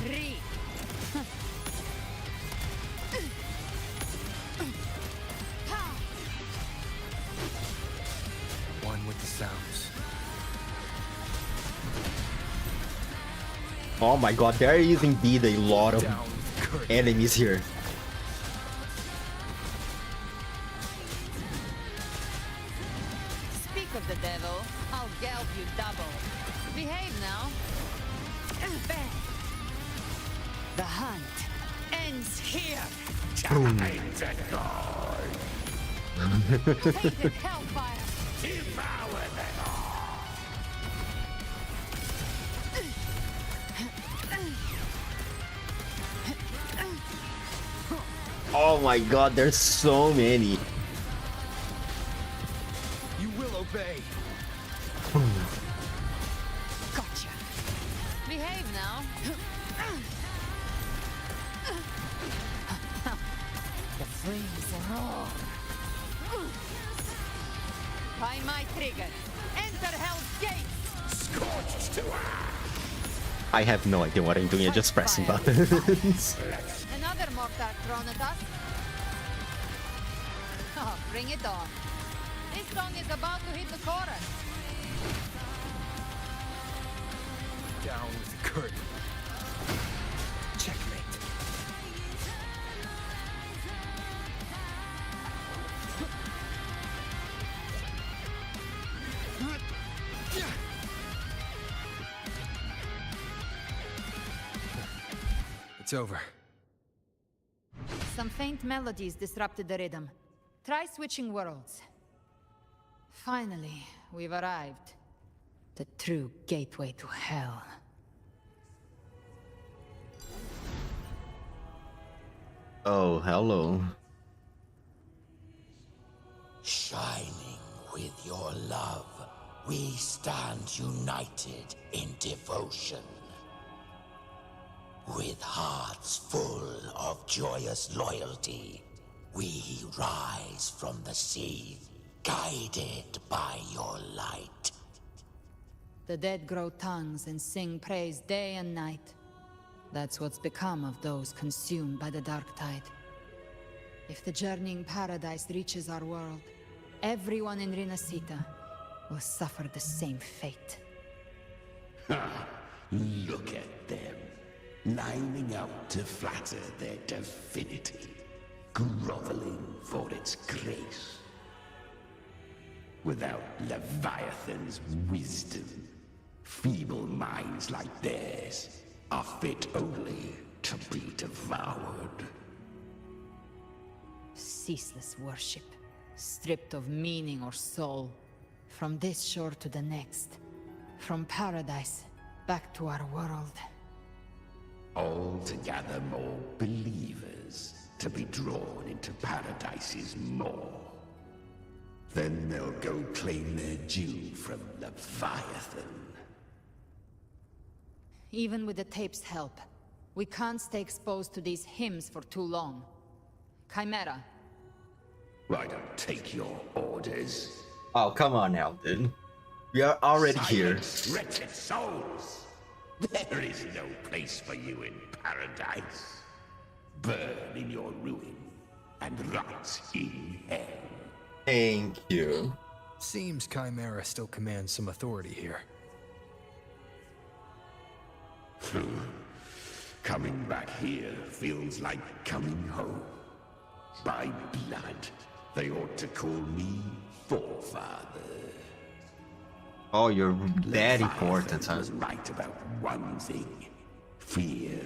Read. One with the sounds. Oh my god, there is indeed a lot of enemies here. Speak of the devil, I'll gallop you double. Behave now. The hunt ends here. Boom. Tainted God! Tainted hellfire. Devour them all! Oh my god, there's so many. You will obey. Gotcha. Behave now. The flames roar. By my trigger. Enter Hell's Gates. Scorched to ash! I have no idea what I'm doing, I'm just pressing buttons. Another mortar thrown at us. Oh, bring it on. This song is about to hit the chorus. Down with the curtain. Checkmate. It's over. Some faint melodies disrupted the rhythm. Try switching worlds. Finally, we've arrived. The true gateway to hell. Oh, hello. Shining with your love, we stand united in devotion. With hearts full of joyous loyalty, we rise from the sea, guided by your light. The dead grow tongues and sing praise day and night. That's what's become of those consumed by the dark tide. If the journeying paradise reaches our world, everyone in Rinasita will suffer the same fate. Look at them, lining up to flatter their divinity, groveling for its grace. Without Leviathan's wisdom, feeble minds like theirs are fit only to be devoured. Ceaseless worship, stripped of meaning or soul. From this shore to the next. From paradise back to our world. All to gather more believers to be drawn into Paradise's maw. Then they'll go claim their due from Leviathan. Even with the tape's help, we can't stay exposed to these hymns for too long. Chimera. I don't take your orders. Oh, come on now, dude. We are already here. Wretched souls! There is no place for you in paradise. Burn in your ruin and rot in hell. Thank you. Seems Chimera still commands some authority here. Coming back here feels like coming home. By blood, they ought to call me Forefather. Oh, you're that important, huh? Was right about one thing. Fear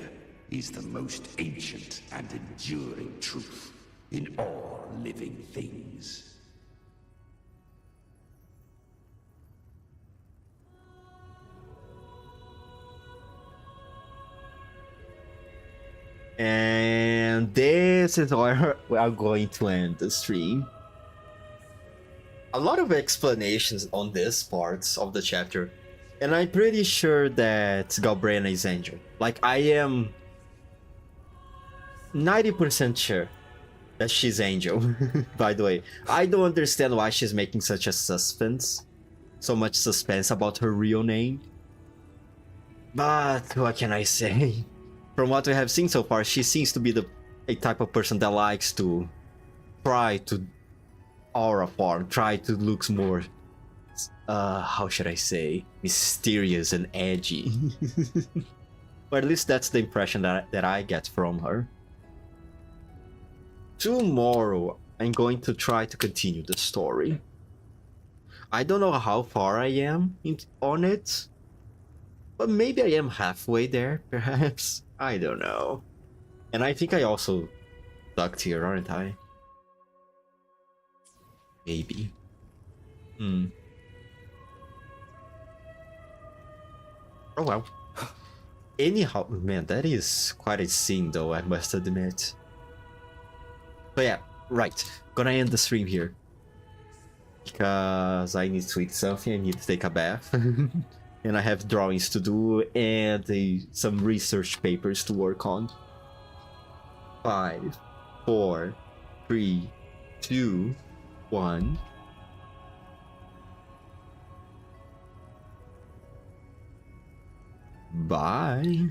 is the most ancient and enduring truth in all living things. And this is where we are going to end the stream. A lot of explanations on this parts of the chapter, and I'm pretty sure that Galbrena is Angel. Like, I am 90% sure that she's Angel. By the way, I don't understand why she's making such a so much suspense about her real name. But what can I say? From what we have seen so far, she seems to be a type of person that likes to try to aura form, try to look more, how should I say, mysterious and edgy. Or at least that's the impression that I get from her. Tomorrow, I'm going to try to continue the story. I don't know how far I am on it, but maybe I am halfway there, perhaps. I don't know. And I think I also sucked here, aren't I? Maybe. Oh well. Anyhow, man, that is quite a scene though, I must admit. But yeah, right. Gonna end the stream here. Because I need to eat something, I need to take a bath. And I have drawings to do and some research papers to work on. 5, 4, 3, 2, 1. Bye.